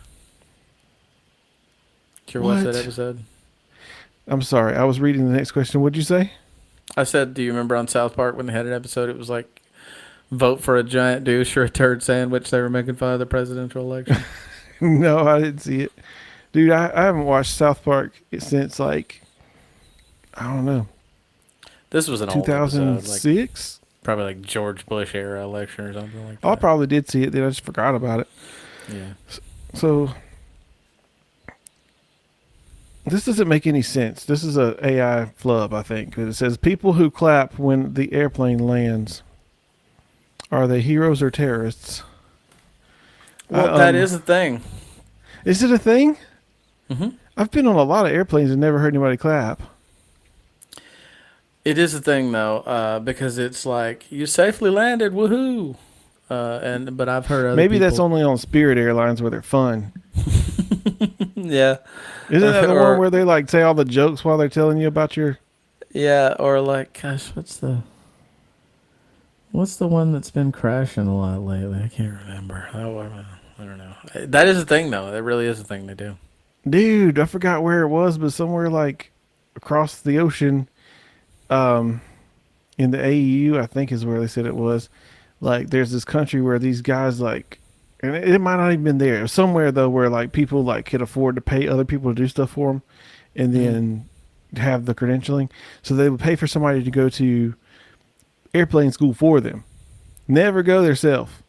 Did you watch that episode? I'm sorry. I was reading the next question. What'd you say? I said, do you remember on South Park when they had an episode, it was like, vote for a giant douche or a turd sandwich. They were making fun of the presidential election. No, I didn't see it. Dude, I haven't watched South Park since like, I don't know. This was an old 2006? Like, probably like George Bush era election or something like that. Oh, I probably did see it, then I just forgot about it. Yeah. So, this doesn't make any sense. This is a AI flub, I think. 'Cause it says, people who clap when the airplane lands, are they heroes or terrorists? Well, that is a thing. Is it a thing? Mm-hmm. I've been on a lot of airplanes and never heard anybody clap. It is a thing, though, because it's like, you safely landed, woohoo! But I've heard other Maybe that's only on Spirit Airlines where they're fun. Yeah. Isn't that the one where they like say all the jokes while they're telling you about your... Yeah, or like, gosh, what's the one that's been crashing a lot lately? I can't remember. I don't know. That is a thing, though. That really is a thing they do. Dude, I forgot where it was, but somewhere like across the ocean, in the AEU, I think is where they said it was. Like, there's this country where these guys like, and it might not even been there. It was somewhere though where like people like could afford to pay other people to do stuff for them, and then have the credentialing. So they would pay for somebody to go to airplane school for them. Never go theirself.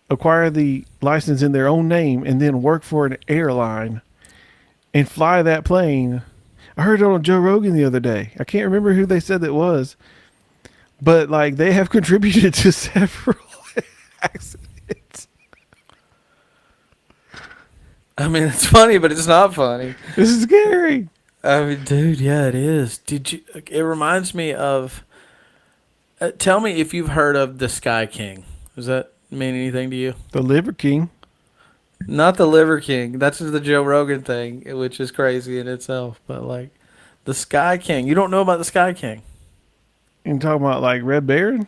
Acquire the license in their own name and then work for an airline and fly that plane. I heard it on Joe Rogan the other day. I can't remember who they said that was, but like they have contributed to several accidents. I mean, it's funny, but it's not funny. This is scary. I mean, dude, yeah, it is. It reminds me of. Tell me if you've heard of the Sky King. Does that mean anything to you? The Liver King. Not the Liver King. That's the Joe Rogan thing, which is crazy in itself. But like, the Sky King. You don't know about the Sky King? You talking about like Red Baron?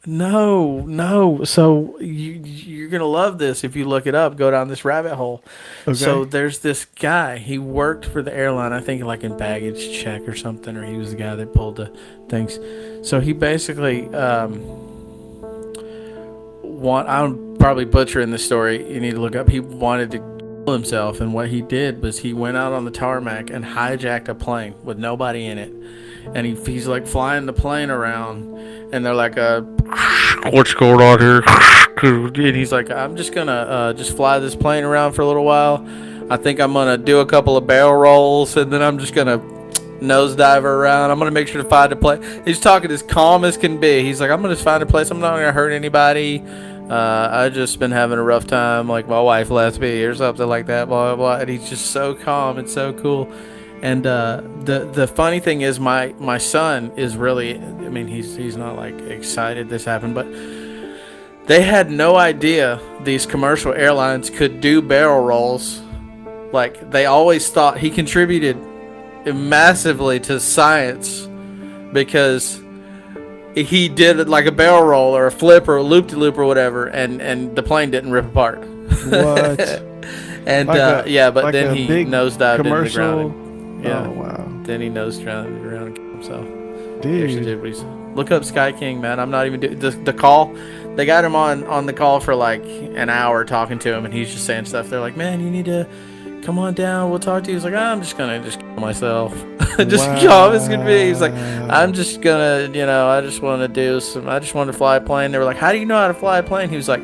No. So you're gonna love this if you look it up. Go down this rabbit hole. Okay. So there's this guy. He worked for the airline. I think like in baggage check or something, or he was the guy that pulled the things. So he basically I'm probably butchering the story. You need to look up. He wanted to kill himself, and what he did was he went out on the tarmac and hijacked a plane with nobody in it. And he's like flying the plane around, and they're like, what's going on here? And he's like, I'm just gonna just fly this plane around for a little while. I think I'm gonna do a couple of barrel rolls, and then I'm just gonna nosedive around. I'm gonna make sure to find a place. He's talking as calm as can be. He's like, I'm gonna find a place. I'm not gonna hurt anybody. I just been having a rough time, like my wife left me or something like that. Blah blah blah. And he's just so calm and so cool. And the funny thing is, my son is really, I mean, he's not like excited this happened, but they had no idea these commercial airlines could do barrel rolls. Like, they always thought he contributed massively to science because he did like a barrel roll or a flip or a loop-de-loop or whatever, and the plane didn't rip apart. What? And Like but like then a he big nosedived into the commercial. ground. Yeah. Oh wow. Then he nosedived around and killed himself. Dude. He actually did what he said. Look up Sky King, man. I'm not even doing the call. They got him on the call for like an hour talking to him, and he's just saying stuff. They're like, man, you need to come on down. We'll talk to you. He's like, I'm just gonna kill myself. Just calm as can be. He's like, I'm just gonna, I just want to fly a plane. They were like, how do you know how to fly a plane? He was like,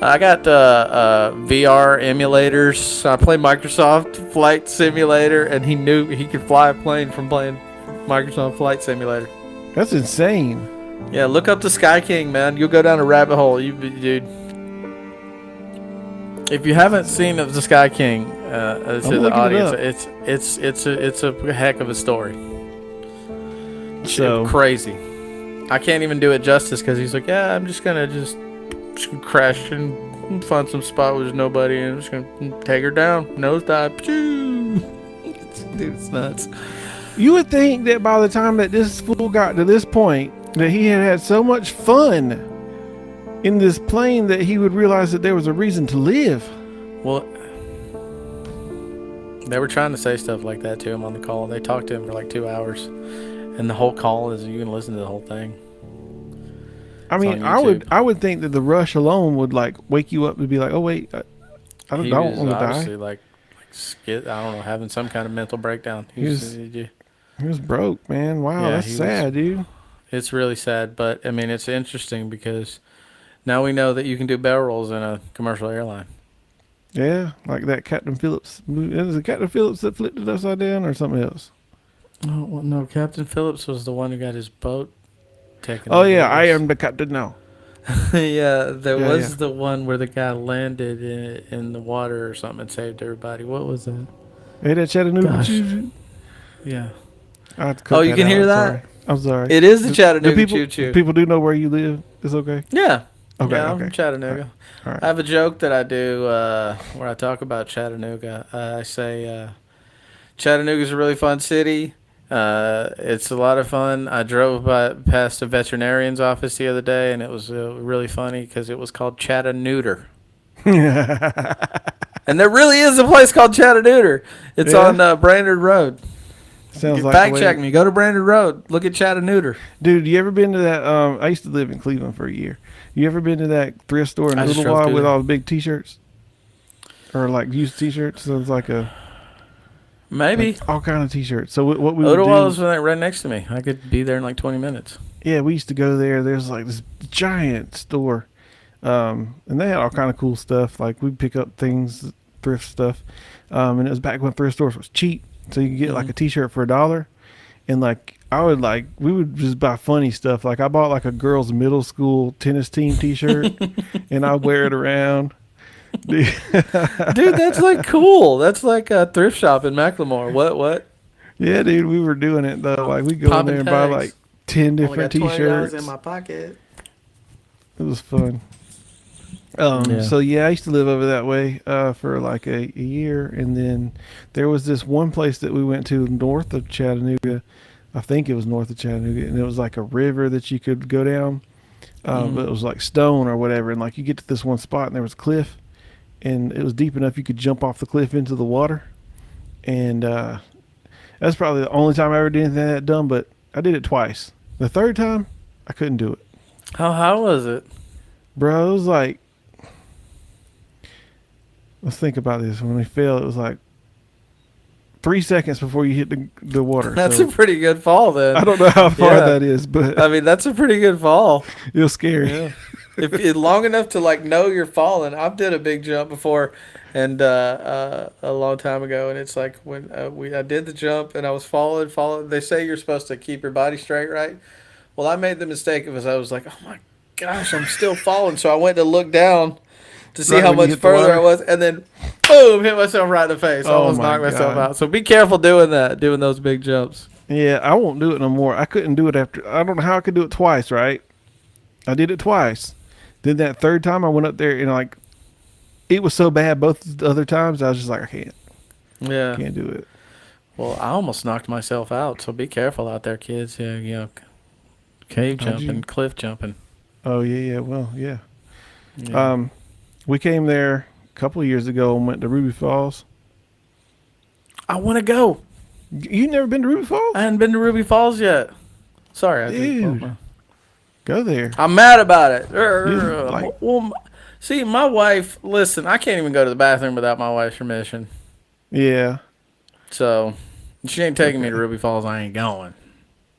I got VR emulators. I play Microsoft Flight Simulator, and he knew he could fly a plane from playing Microsoft Flight Simulator. That's insane. Yeah, look up the Sky King, man. You'll go down a rabbit hole, dude. If you haven't seen the Sky King, to the audience, it's a heck of a story. So crazy. I can't even do it justice because he's like, yeah, I'm just gonna crash and find some spot where there's nobody, and I'm just gonna take her down, nosedive. Dude, it's nuts. you would think that by the time that this fool got to this point, that he had so much fun in this plane that he would realize that there was a reason to live. Well, they were trying to say stuff like that to him on the call. They talked to him for like 2 hours, and the whole call is you can listen to the whole thing. I mean, I would think that the rush alone would like wake you up to be like, oh wait, I don't want to die. Obviously like I don't know, having some kind of mental breakdown. He was broke, man. Wow, Yeah, that's sad, dude. It's really sad, but I mean, it's interesting because now we know that you can do barrel rolls in a commercial airline. Yeah, like that Captain Phillips. Is it Captain Phillips that flipped it upside down or something else? Oh, well, no, Captain Phillips was the one who got his boat taken. Oh yeah, I am the captain now. Yeah, there was the one where the guy landed in the water or something and saved everybody. What was that? Hey, that Chattanooga Choo Choo. Yeah. Oh, you can hear that? I'm sorry. It is the Chattanooga Choo Choo. People do know where you live. It's okay. Yeah. Okay. Yeah, I'm from Chattanooga. All right. I have a joke that I do where I talk about Chattanooga. I say Chattanooga's a really fun city. It's a lot of fun. I drove past a veterinarian's office the other day, and it was really funny because it was called Chattanooga. And there really is a place called Chattanooga. It's on Brainerd Road. Sounds like fact check me. Go to Brainerd Road. Look at Chattanooga. Dude, you ever been to that? I used to live in Cleveland for a year. You ever been to that thrift store in Little with all the big T-shirts, or like used T-shirts? So it's like maybe like all kind of T-shirts. So what we Little would do? was right next to me. I could be there in like 20 minutes. Yeah, we used to go there. There's like this giant store, and they had all kind of cool stuff. Like we'd pick up things, thrift stuff, and it was back when thrift stores was cheap, so you could get like a T-shirt for $1, and like we would just buy funny stuff. Like I bought like a girls' middle school tennis team T-shirt, and I'd wear it around. Dude, that's like cool. That's like a thrift shop in Macklemore. What? Yeah, dude, we were doing it though. Like we go in Popping there and buy tags. like 10 Only different got $20 T-shirts. in my pocket. It was fun. So yeah, I used to live over that way for like a year, and then there was this one place that we went to north of Chattanooga. I think it was north of Chattanooga, and it was like a river that you could go down, but it was like stone or whatever. And like you get to this one spot, and there was a cliff, and it was deep enough you could jump off the cliff into the water. And that's probably the only time I ever did anything that dumb, but I did it twice. The third time, I couldn't do it. How was it? Bro, it was like, let's think about this. When we fell, it was like 3 seconds before you hit the water. That's So a pretty good fall then. I don't know how far Yeah. that is, but I mean, that's a pretty good fall. it was scary. Yeah. If it's long enough to like know you're falling. I've did a big jump before, and a long time ago, and it's like when I did the jump and I was falling. They say you're supposed to keep your body straight, right? Well, I made the mistake of I was like, oh my gosh, I'm still falling. So I went to look down to see Right how when you much hit the further water? I was, and then boom, hit myself right in the face. Oh Almost my knocked myself God. out. So be careful doing those big jumps. Yeah, I won't do it no more. I couldn't do it after. I don't know how I could do it twice, right? I did it twice. Then that third time I went up there and like, it was so bad both the other times. I was just like, I Yeah. can't do it. Well, I almost knocked myself out. So be careful out there, kids. Yeah, cave How'd you- jumping, cliff jumping. Oh yeah, well, yeah. Yeah. We came there a couple of years ago and went to Ruby Falls. I want to go. You never been to Ruby Falls? I hadn't been to Ruby Falls yet. Sorry, I Dude. did. Go there. I'm mad about it. like- See, my wife. Listen, I can't even go to the bathroom without my wife's permission. Yeah. So, she ain't taking me to Ruby Falls. I ain't going.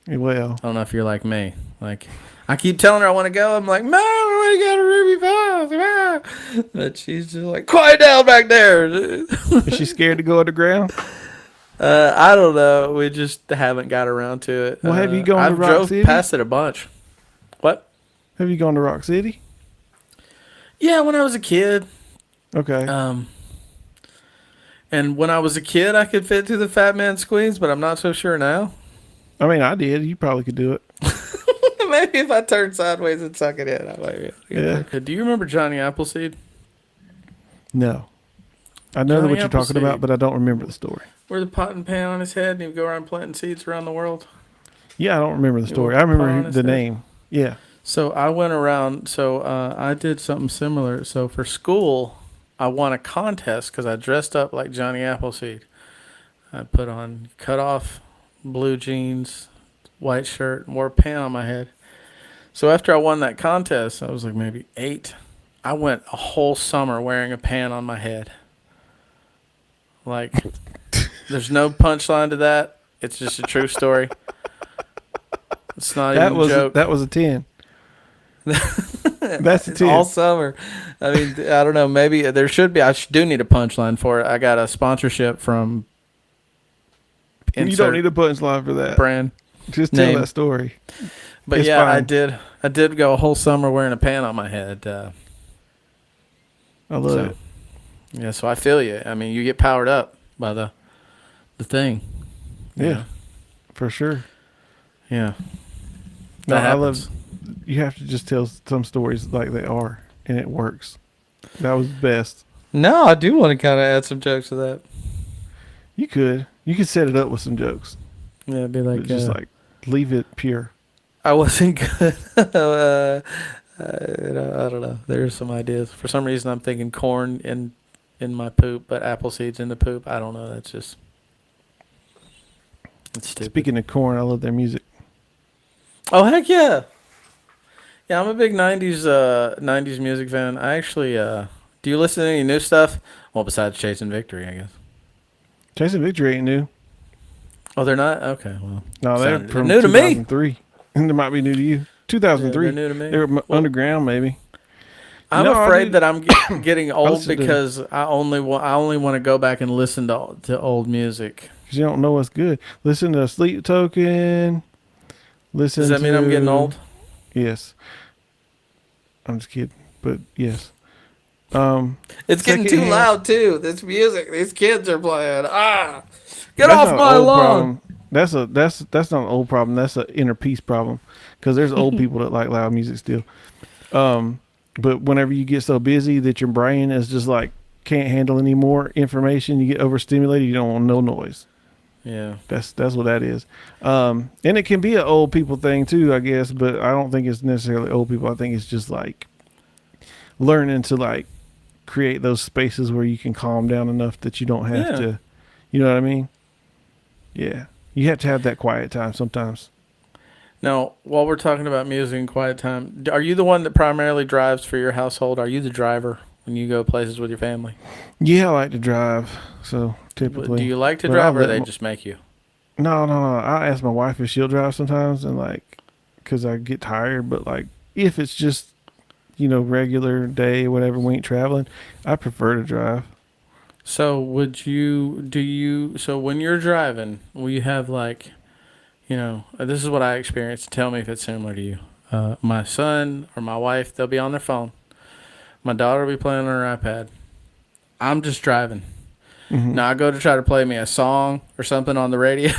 Well, I don't know if you're like me. Like, I keep telling her I want to go. I'm like, Mom, I want to go to Ruby Falls. Mom. But she's just like, quiet down back there. is she scared to go underground? I don't know. We just haven't got around to it. Well, have you gone to I've Rock drove City? past it a bunch. What? Have you gone to Rock City? Yeah, when I was a kid. Okay. And when I was a kid, I could fit through the Fat Man Squeeze, but I'm not so sure now. I mean, I did. You probably could do it. Maybe if I turned sideways and suck it in, I might be able to get Yeah. there. Do you remember Johnny Appleseed? No. I know Johnny what you're talking about, Appleseed. but I don't remember the story. Where the pot and pan on his head and he'd go around planting seeds around the world? Yeah, I don't remember the You story. were I remember honest the there. name. Yeah. So I went around, I did something similar. So for school, I won a contest because I dressed up like Johnny Appleseed. I put on cut off blue jeans, white shirt, and wore a pan on my head. So after I won that contest, I was like maybe 8. I went a whole summer wearing a pan on my head. Like, there's no punchline to that. It's just a true story. It's not even a joke. That was a 10. That's a 10. All summer. I mean, I don't know. Maybe there should be. I do need a punchline for it. I got a sponsorship from. You don't need a punchline for that. brand. Just tell name. that story. But It's yeah, fine. I did go a whole summer wearing a pan on my head. I love it. Yeah, so I feel you. I mean, you get powered up by the thing. Yeah, for sure. Yeah. No, That I happens. love. You have to just tell some stories like they are, and it works. That was best. No, I do want to kind of add some jokes to that. You could set it up with some jokes, Yeah, it'd be but like, just like leave it pure. I wasn't good. I don't know. There's some ideas. For some reason, I'm thinking corn in my poop, but apple seeds in the poop. I don't know. That's just. It's stupid. Speaking of corn, I love their music. Oh heck yeah! Yeah, I'm a big '90s music fan. I actually do you listen to any new stuff? Well, besides Chasing Victory, I guess. Chasing Victory ain't new. Oh, they're not. Okay, well, No, they're sounded from new to me. 2003. And it might be new to you. 2003. Yeah, they're new to me. They were underground, maybe. I'm No, I afraid did- that I'm getting old listen to- because I only want to go back and listen to old music. 'Cause you don't know what's good. Listen to Sleep Token. Listen. Does that mean I'm getting old? Yes. I'm just kidding, but yes. It's getting too Secondhand- loud too. This music, these kids are playing. Get That's off not an my old lawn. problem. That's not an old problem. That's an inner peace problem. Because there's old people that like loud music still. But whenever you get so busy that your brain is just like can't handle any more information, you get overstimulated. You don't want no noise. Yeah. That's what that is. And it can be an old people thing too, I guess. But I don't think it's necessarily old people. I think it's just like learning to like create those spaces where you can calm down enough that you don't have to. You know what I mean? Yeah. You have to have that quiet time sometimes. Now, while we're talking about music and quiet time, are you the one that primarily drives for your household? Are you the driver when you go places with your family? Yeah, I like to drive. So typically. Do you like to But drive, I'll or let they my- just make you? No. I ask my wife if she'll drive sometimes, and like, because I get tired. But like, if it's just, regular day, whatever, we ain't traveling, I prefer to drive. So so when you're driving, will you have like, this is what I experienced. Tell me if it's similar to you. My son or my wife, they'll be on their phone. My daughter will be playing on her iPad. I'm just driving. Mm-hmm. Now I go to try to play me a song or something on the radio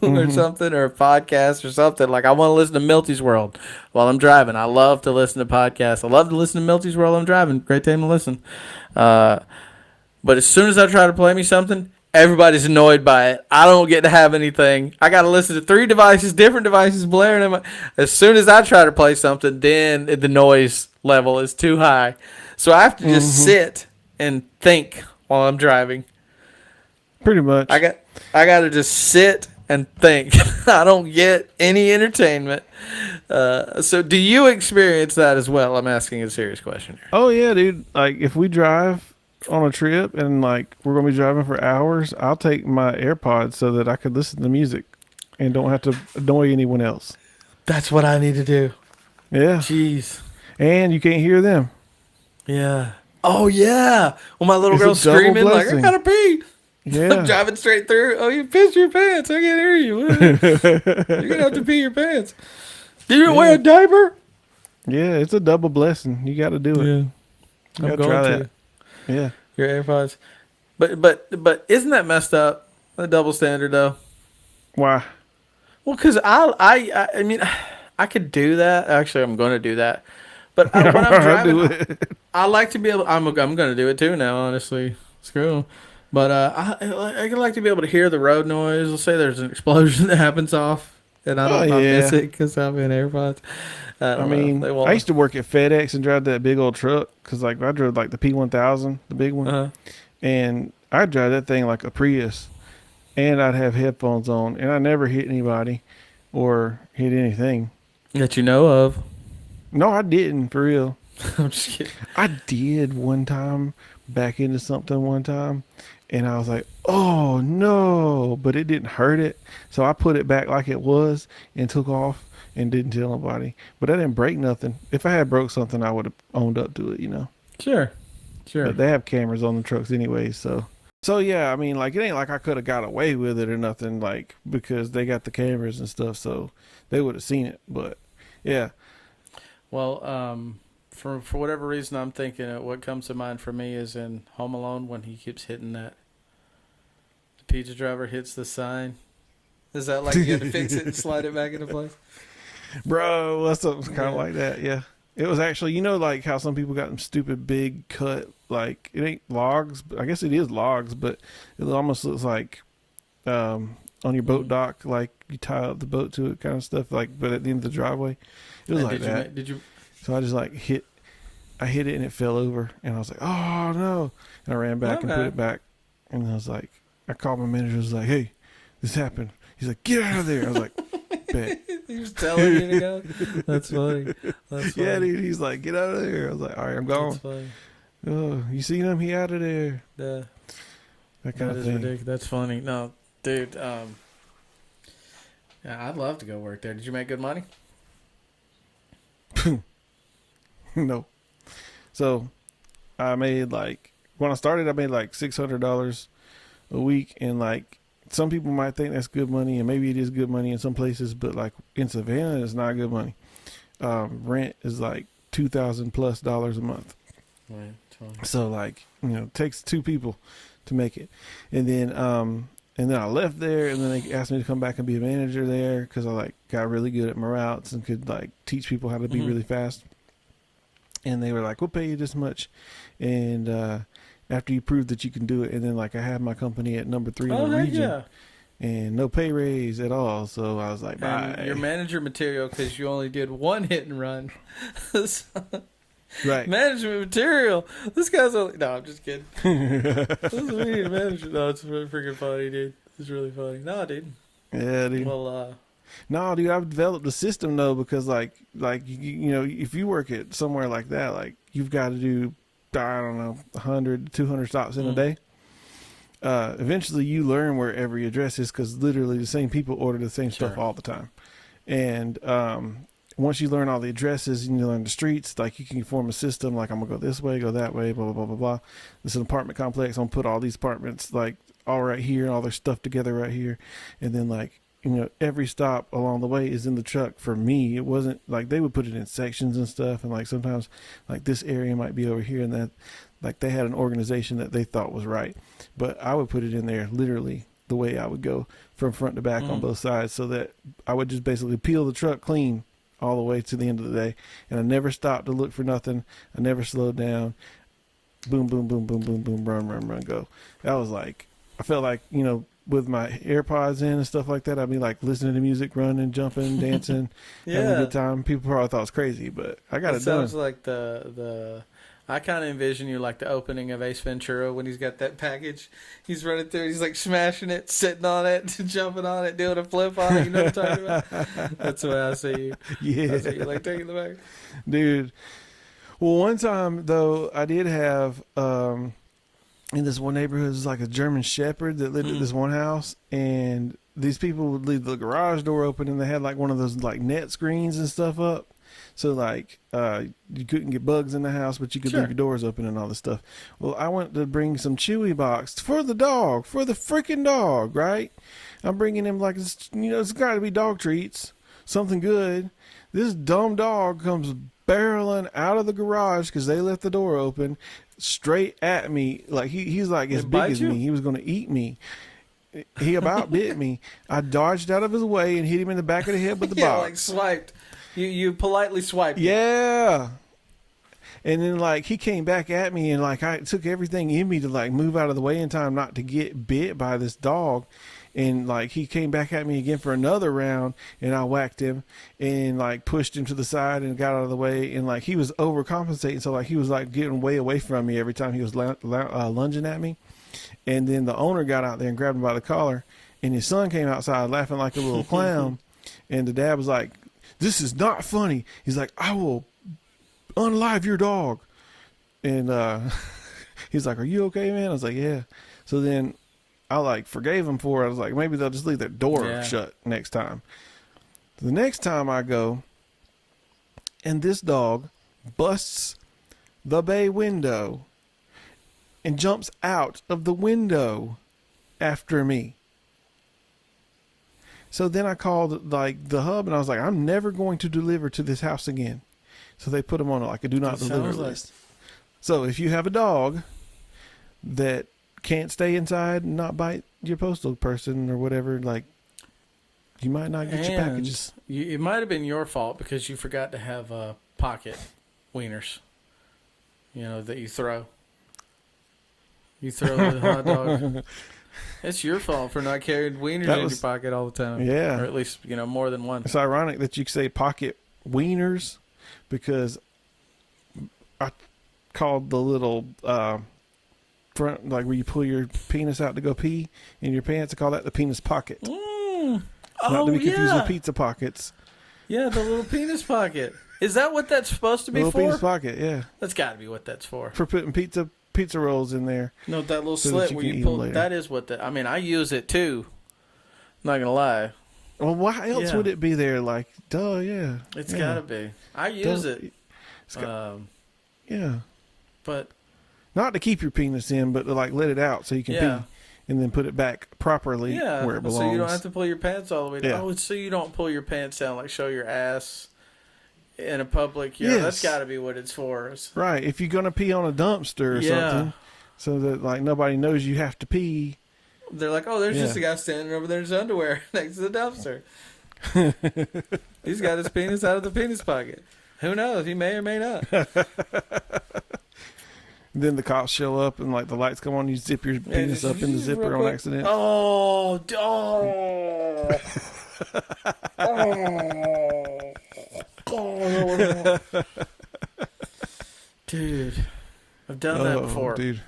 or something, or a podcast or something. Like I want to listen to Milty's World while I'm driving. I love to listen to podcasts. I love to listen to Milty's World while I'm driving. Great time to listen. But as soon as I try to play me something, everybody's annoyed by it. I don't get to have anything. I got to listen to 3 devices, different devices blaring in my. As soon as I try to play something, then the noise level is too high. So I have to just sit and think while I'm driving. Pretty much. I got to just sit and think. I don't get any entertainment. So do you experience that as well? I'm asking a serious question here. Oh yeah, dude. Like if we drive on a trip and like we're gonna be driving for hours, I'll take my AirPods so that I could listen to music and don't have to annoy anyone else. That's what I need to do. Yeah. Jeez. And you can't hear them. Yeah. Oh yeah. Well, my little It's a girl's double screaming like, blessing. "I gotta pee." I'm Yeah. driving straight through. Oh, you pissed your pants. I can't hear you. You're gonna have to pee your pants. Do you wear a diaper? Yeah, it's a double blessing. You got to do it. Yeah. You I'm gotta going try to. that. Yeah. Your AirPods. But isn't that messed up? The double standard though. Why? Well, because I mean, I could do that. Actually, I'm going to do that. But when I'm driving, do it. I like to be able. I'm going to do it too now. Honestly, screw 'em. But I like to be able to hear the road noise. Let's say there's an explosion that happens off, and I don't miss it because I'm in AirPods. I mean, I used to work at FedEx and drive that big old truck because like I drove like the P1000, the big one, and I'd drive that thing like a Prius, and I'd have headphones on, and I never hit anybody or hit anything. that you know of. No, I didn't for real. I'm just kidding. I did one time back into something one time, and I was like, oh no, but it didn't hurt it. So I put it back like it was and took off and didn't tell nobody. But I didn't break nothing. If I had broke something, I would have owned up to it, Sure. But they have cameras on the trucks anyway, so yeah, I mean, like it ain't like I could have got away with it or nothing, like because they got the cameras and stuff, so they would have seen it. But yeah. Well, for whatever reason, I'm thinking what comes to mind for me is in Home Alone when he keeps hitting that. The pizza driver hits the sign. Is that like you got to fix it and slide it back into place? Bro, that's something kind of like that. Yeah, it was actually, like how some people got them stupid big cut, like it ain't logs, but I guess it is logs, but it almost looks like on your boat dock, like you tie up the boat to it, kind of stuff. Like, but at the end of the driveway, it was like that. Did you? So I just like hit it and it fell over, and I was like, oh no, and I ran back and put it back, and I was like, I called my manager, I was like, hey, this happened. He's like, get out of there. I was like, bet. He was telling you to go. That's funny. Yeah, dude. He's like, get out of there. I was like, all right, I'm gone. That's funny. Oh, you seen him? He out of there. Yeah. That kind That of is thing. ridiculous. That's funny. No, dude. Yeah, I'd love to go work there. Did you make good money? No. So I made like, when I started, I made like $600 a week. And like, some people might think that's good money, and maybe it is good money in some places, but like in Savannah, it's not good money. Rent is like $2,000+ a month. Right. So like, it takes two people to make it. And then I left there, and then they asked me to come back and be a manager there because I like got really good at my routes and could like teach people how to be really fast. And they were like, we'll pay you this much. And after you prove that you can do it, and then like I had my company at number 3 in the region, and no pay raise at all. So I was like, bye. And your manager material, because you only did one hit and run. Right. Management material. This guy's only. No, I'm just kidding. This is me, manager. No, it's really freaking funny, dude. It's really funny. No, dude. Yeah, dude. Well, no, dude, I've developed a system though, because like if you work at somewhere like that, like you've got to do, I don't know, 100, 200 stops in a day. Eventually you learn where every address is, because literally the same people order the same stuff all the time. And once you learn all the addresses and you learn the streets, like you can form a system, like I'm gonna go this way, go that way, blah blah blah blah blah. This is an apartment complex, I'm gonna put all these apartments like all right here, all their stuff together right here. And then like, every stop along the way is in the truck for me. It wasn't like they would put it in sections and stuff, and like sometimes like this area might be over here, and that like they had an organization that they thought was right, but I would put it in there literally the way I would go from front to back on both sides, so that I would just basically peel the truck clean all the way to the end of the day. And I never stopped to look for nothing. I never slowed down. Boom, boom, boom, boom, boom, boom, run, run, run, go. That was like, I felt like, with my AirPods in and stuff like that, I'd be like listening to music, running, jumping, dancing, having a good time. People probably thought it was crazy, but I got it done. Sounds like I kind of envision you like the opening of Ace Ventura when he's got that package. He's running through, he's like smashing it, sitting on it, jumping on it, doing a flip on it. You know what I'm talking about? That's the way I see you. Yeah. I see you like taking the back. Dude. Well, one time though, I did have, in this one neighborhood, it was like a German Shepherd that lived at this one house, and these people would leave the garage door open, and they had like one of those like net screens and stuff up. So like you couldn't get bugs in the house, but you could leave your doors open and all this stuff. Well, I went to bring some Chewy box for the dog, for the freaking dog, right? I'm bringing him like, it's got to be dog treats, something good. This dumb dog comes barreling out of the garage because they left the door open, straight at me. Like he's like as big as me. He was going to eat me. He about bit me. I dodged out of his way and hit him in the back of the head with the box. Like swiped. You politely swiped. Yeah. And then like he came back at me, and like I took everything in me to like move out of the way in time not to get bit by this dog. And like he came back at me again for another round, and I whacked him and like pushed him to the side and got out of the way. And like he was overcompensating, so like he was like getting way away from me every time he was lunging at me. And then the owner got out there and grabbed him by the collar, and his son came outside laughing like a little clown. And the dad was like, "This is not funny." He's like, "I will unalive your dog." And he's like, "Are you okay, man?" I was like, "Yeah." So then I like forgave him for it. I was like, maybe they'll just leave their door shut next time. The next time I go, and this dog busts the bay window and jumps out of the window after me. So then I called like the hub, and I was like, I'm never going to deliver to this house again. So they put him on like a do not deliver list. So if you have a dog that can't stay inside and not bite your postal person or whatever, like you might not get your packages. It might have been your fault because you forgot to have pocket wieners, that you throw. You throw the hot dog. It's your fault for not carrying wieners in your pocket all the time. Yeah. Or at least, more than one. It's ironic that you say pocket wieners, because I called the little front, like where you pull your penis out to go pee in your pants, I call that the penis pocket. Not to be confused with pizza pockets. Yeah, the little penis pocket. Is that what that's supposed to be little for? Penis pocket, yeah. That's got to be what that's for. For putting pizza rolls in there. No, that little slit where you pull. That is what that. I mean, I use it too. Not gonna lie. Well, why else would it be there? Like, duh, yeah. It's gotta be. I use it. Yeah. But Not to keep your penis in, but to like let it out so you can Yeah. pee, and then put it back properly where it belongs. so you don't have to pull your pants all the way down. Yeah. Oh, it's so you don't pull your pants down, like show your ass in a public. Yeah, that's Yes. got to be what it's for. Right. If you're gonna pee on a dumpster or something, so that like nobody knows you have to pee. They're like, oh, there's Yeah. just a guy standing over there in his underwear next to the dumpster. He's got his penis out of the penis pocket. Who knows? He may or may not. Then the cops show up and like the lights come on, you zip your penis up in the zipper Real on quick. accident. Oh. Dude, I've done that before. Dude.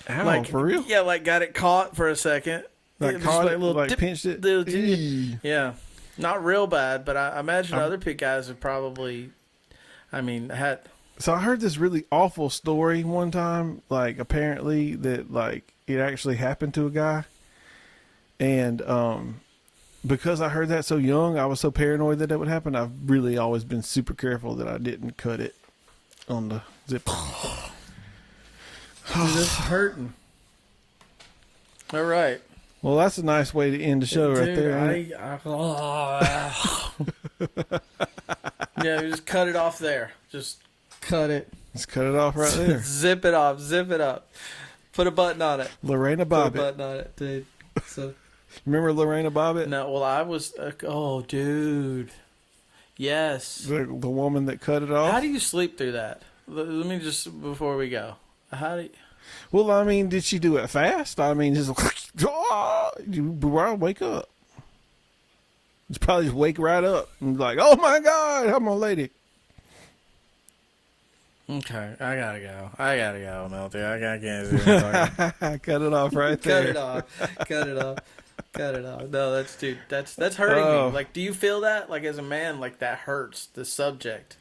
Ow, Like, for real? Yeah, like got it caught for a second. Like Just caught like it, a little like dip, pinched it? little dip. Eee. Yeah, not real bad, but I imagine other guys have probably, had. So I heard this really awful story one time, like apparently that like it actually happened to a guy. And because I heard that so young, I was so paranoid that would happen. I've really always been super careful that I didn't cut it on the zipper. Dude, that's hurting. All right. Well, that's a nice way to end the show right Dude, there. Ain't it? Yeah, just cut it off there. Just cut it. Let's cut it off right there. Zip it off. Zip it up. Put a button on it. Lorena Put a Bobbitt. button on it, dude. So Remember Lorena Bobbitt? no, well, I was. Oh, dude. Yes. The woman that cut it off? How do you sleep through that? Let me just before we go. How do you? Well, I mean, did she do it fast? I mean, just you wake up. It's probably just wake right up and be like, oh my God, I'm a lady. Okay, I gotta go, Milty. I can't do Cut it off right there. Cut it off. Cut it off. Cut it off. No, that's hurting me. Like, do you feel that? Like, as a man, like that hurts the subject.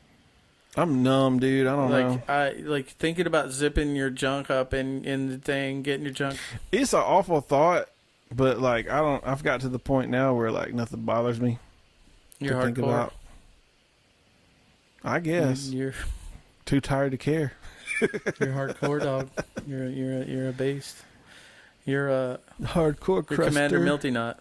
I'm numb, dude. I don't know. I like thinking about zipping your junk up in the thing, getting your junk. It's an awful thought, but like I've got to the point now where like nothing bothers me You're to think hardcore. about. I guess You're too tired to care. you're hardcore, dog. You're a beast. You're Hardcore you're cruster. Commander Milty Nut.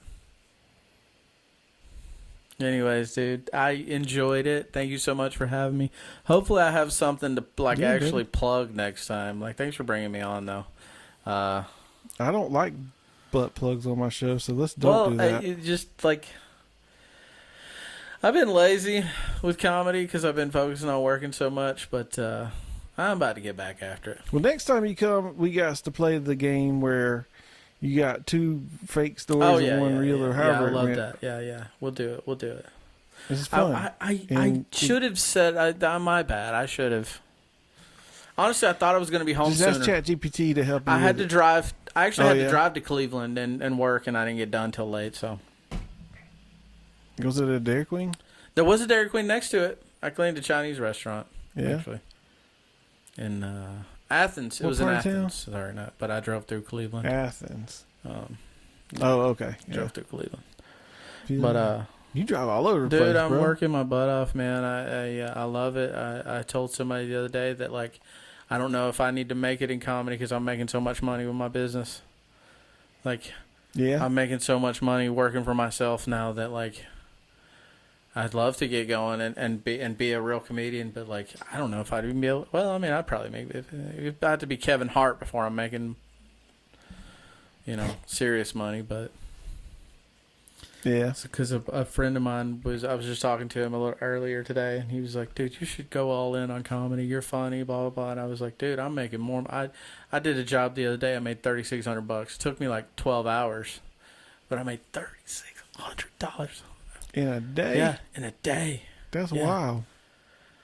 Anyways, dude, I enjoyed it. Thank you so much for having me. Hopefully, I have something to like Yeah, actually plug next time. Like, thanks for bringing me on, though. I don't like butt plugs on my show, so let's don't do that. It just like I've been lazy with comedy because I've been focusing on working so much, but I'm about to get back after it. Well, next time you come, we got to play the game where you got two fake stories and one real, or however. I it love went. that. Yeah. We'll do it. This is fun. I And should have said, my bad. I should have. Honestly, I thought I was going to be home just sooner. ask ChatGPT to help you. I had with to it. drive. I actually had yeah? to drive to Cleveland and work, and I didn't get done till late. So Was it a Dairy Queen? there was a Dairy Queen next to it. I cleaned a Chinese restaurant. Yeah. Actually, in Athens. It What was in part of town? Athens. Sorry, not. But I drove through Cleveland. Athens. Um, Oh, okay. drove through Cleveland. Yeah. But you drive all over the dude, place, I'm bro. working my butt off, man. I love it. I told somebody the other day that like I don't know if I need to make it in comedy because I'm making so much money with my business. Like Yeah. I'm making so much money working for myself now that like I'd love to get going and be a real comedian, but like I don't know if I'd even be able. Well, I mean, I'd probably make it. It'd have to be Kevin Hart before I'm making, serious money. But yeah. because a friend of mine I was just talking to him a little earlier today, and he was like, "Dude, you should go all in on comedy. You're funny, blah blah blah." And I was like, "Dude, I'm making more. I did a job the other day. I made $3,600. It took me like 12 hours, but I made $3,600 In a day? Yeah, in a day. That's Yeah. wild.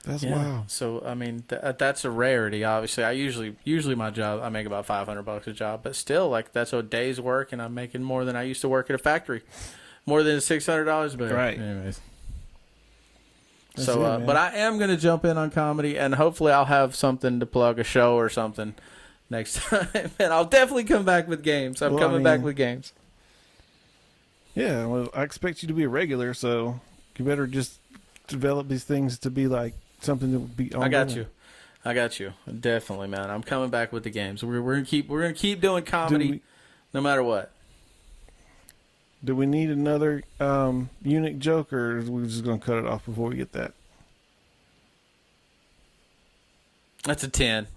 That's Yeah. wild. So I mean, that's a rarity. Obviously, I usually my job I make about $500 a job, but still, like that's a day's work, and I'm making more than I used to work at a factory, more than $600. But Right. anyways. That's So, it, man. but I am gonna jump in on comedy, and hopefully, I'll have something to plug, a show or something next time, and I'll definitely come back with games. I'm Well, I coming back mean- with games. Yeah, well, I expect you to be a regular, so you better just develop these things to be like something that would be ongoing. I got you. Definitely, man. I'm coming back with the games. We're gonna keep doing comedy, no matter what. Do we need another eunuch joke, or are we just gonna cut it off before we get that? That's a 10.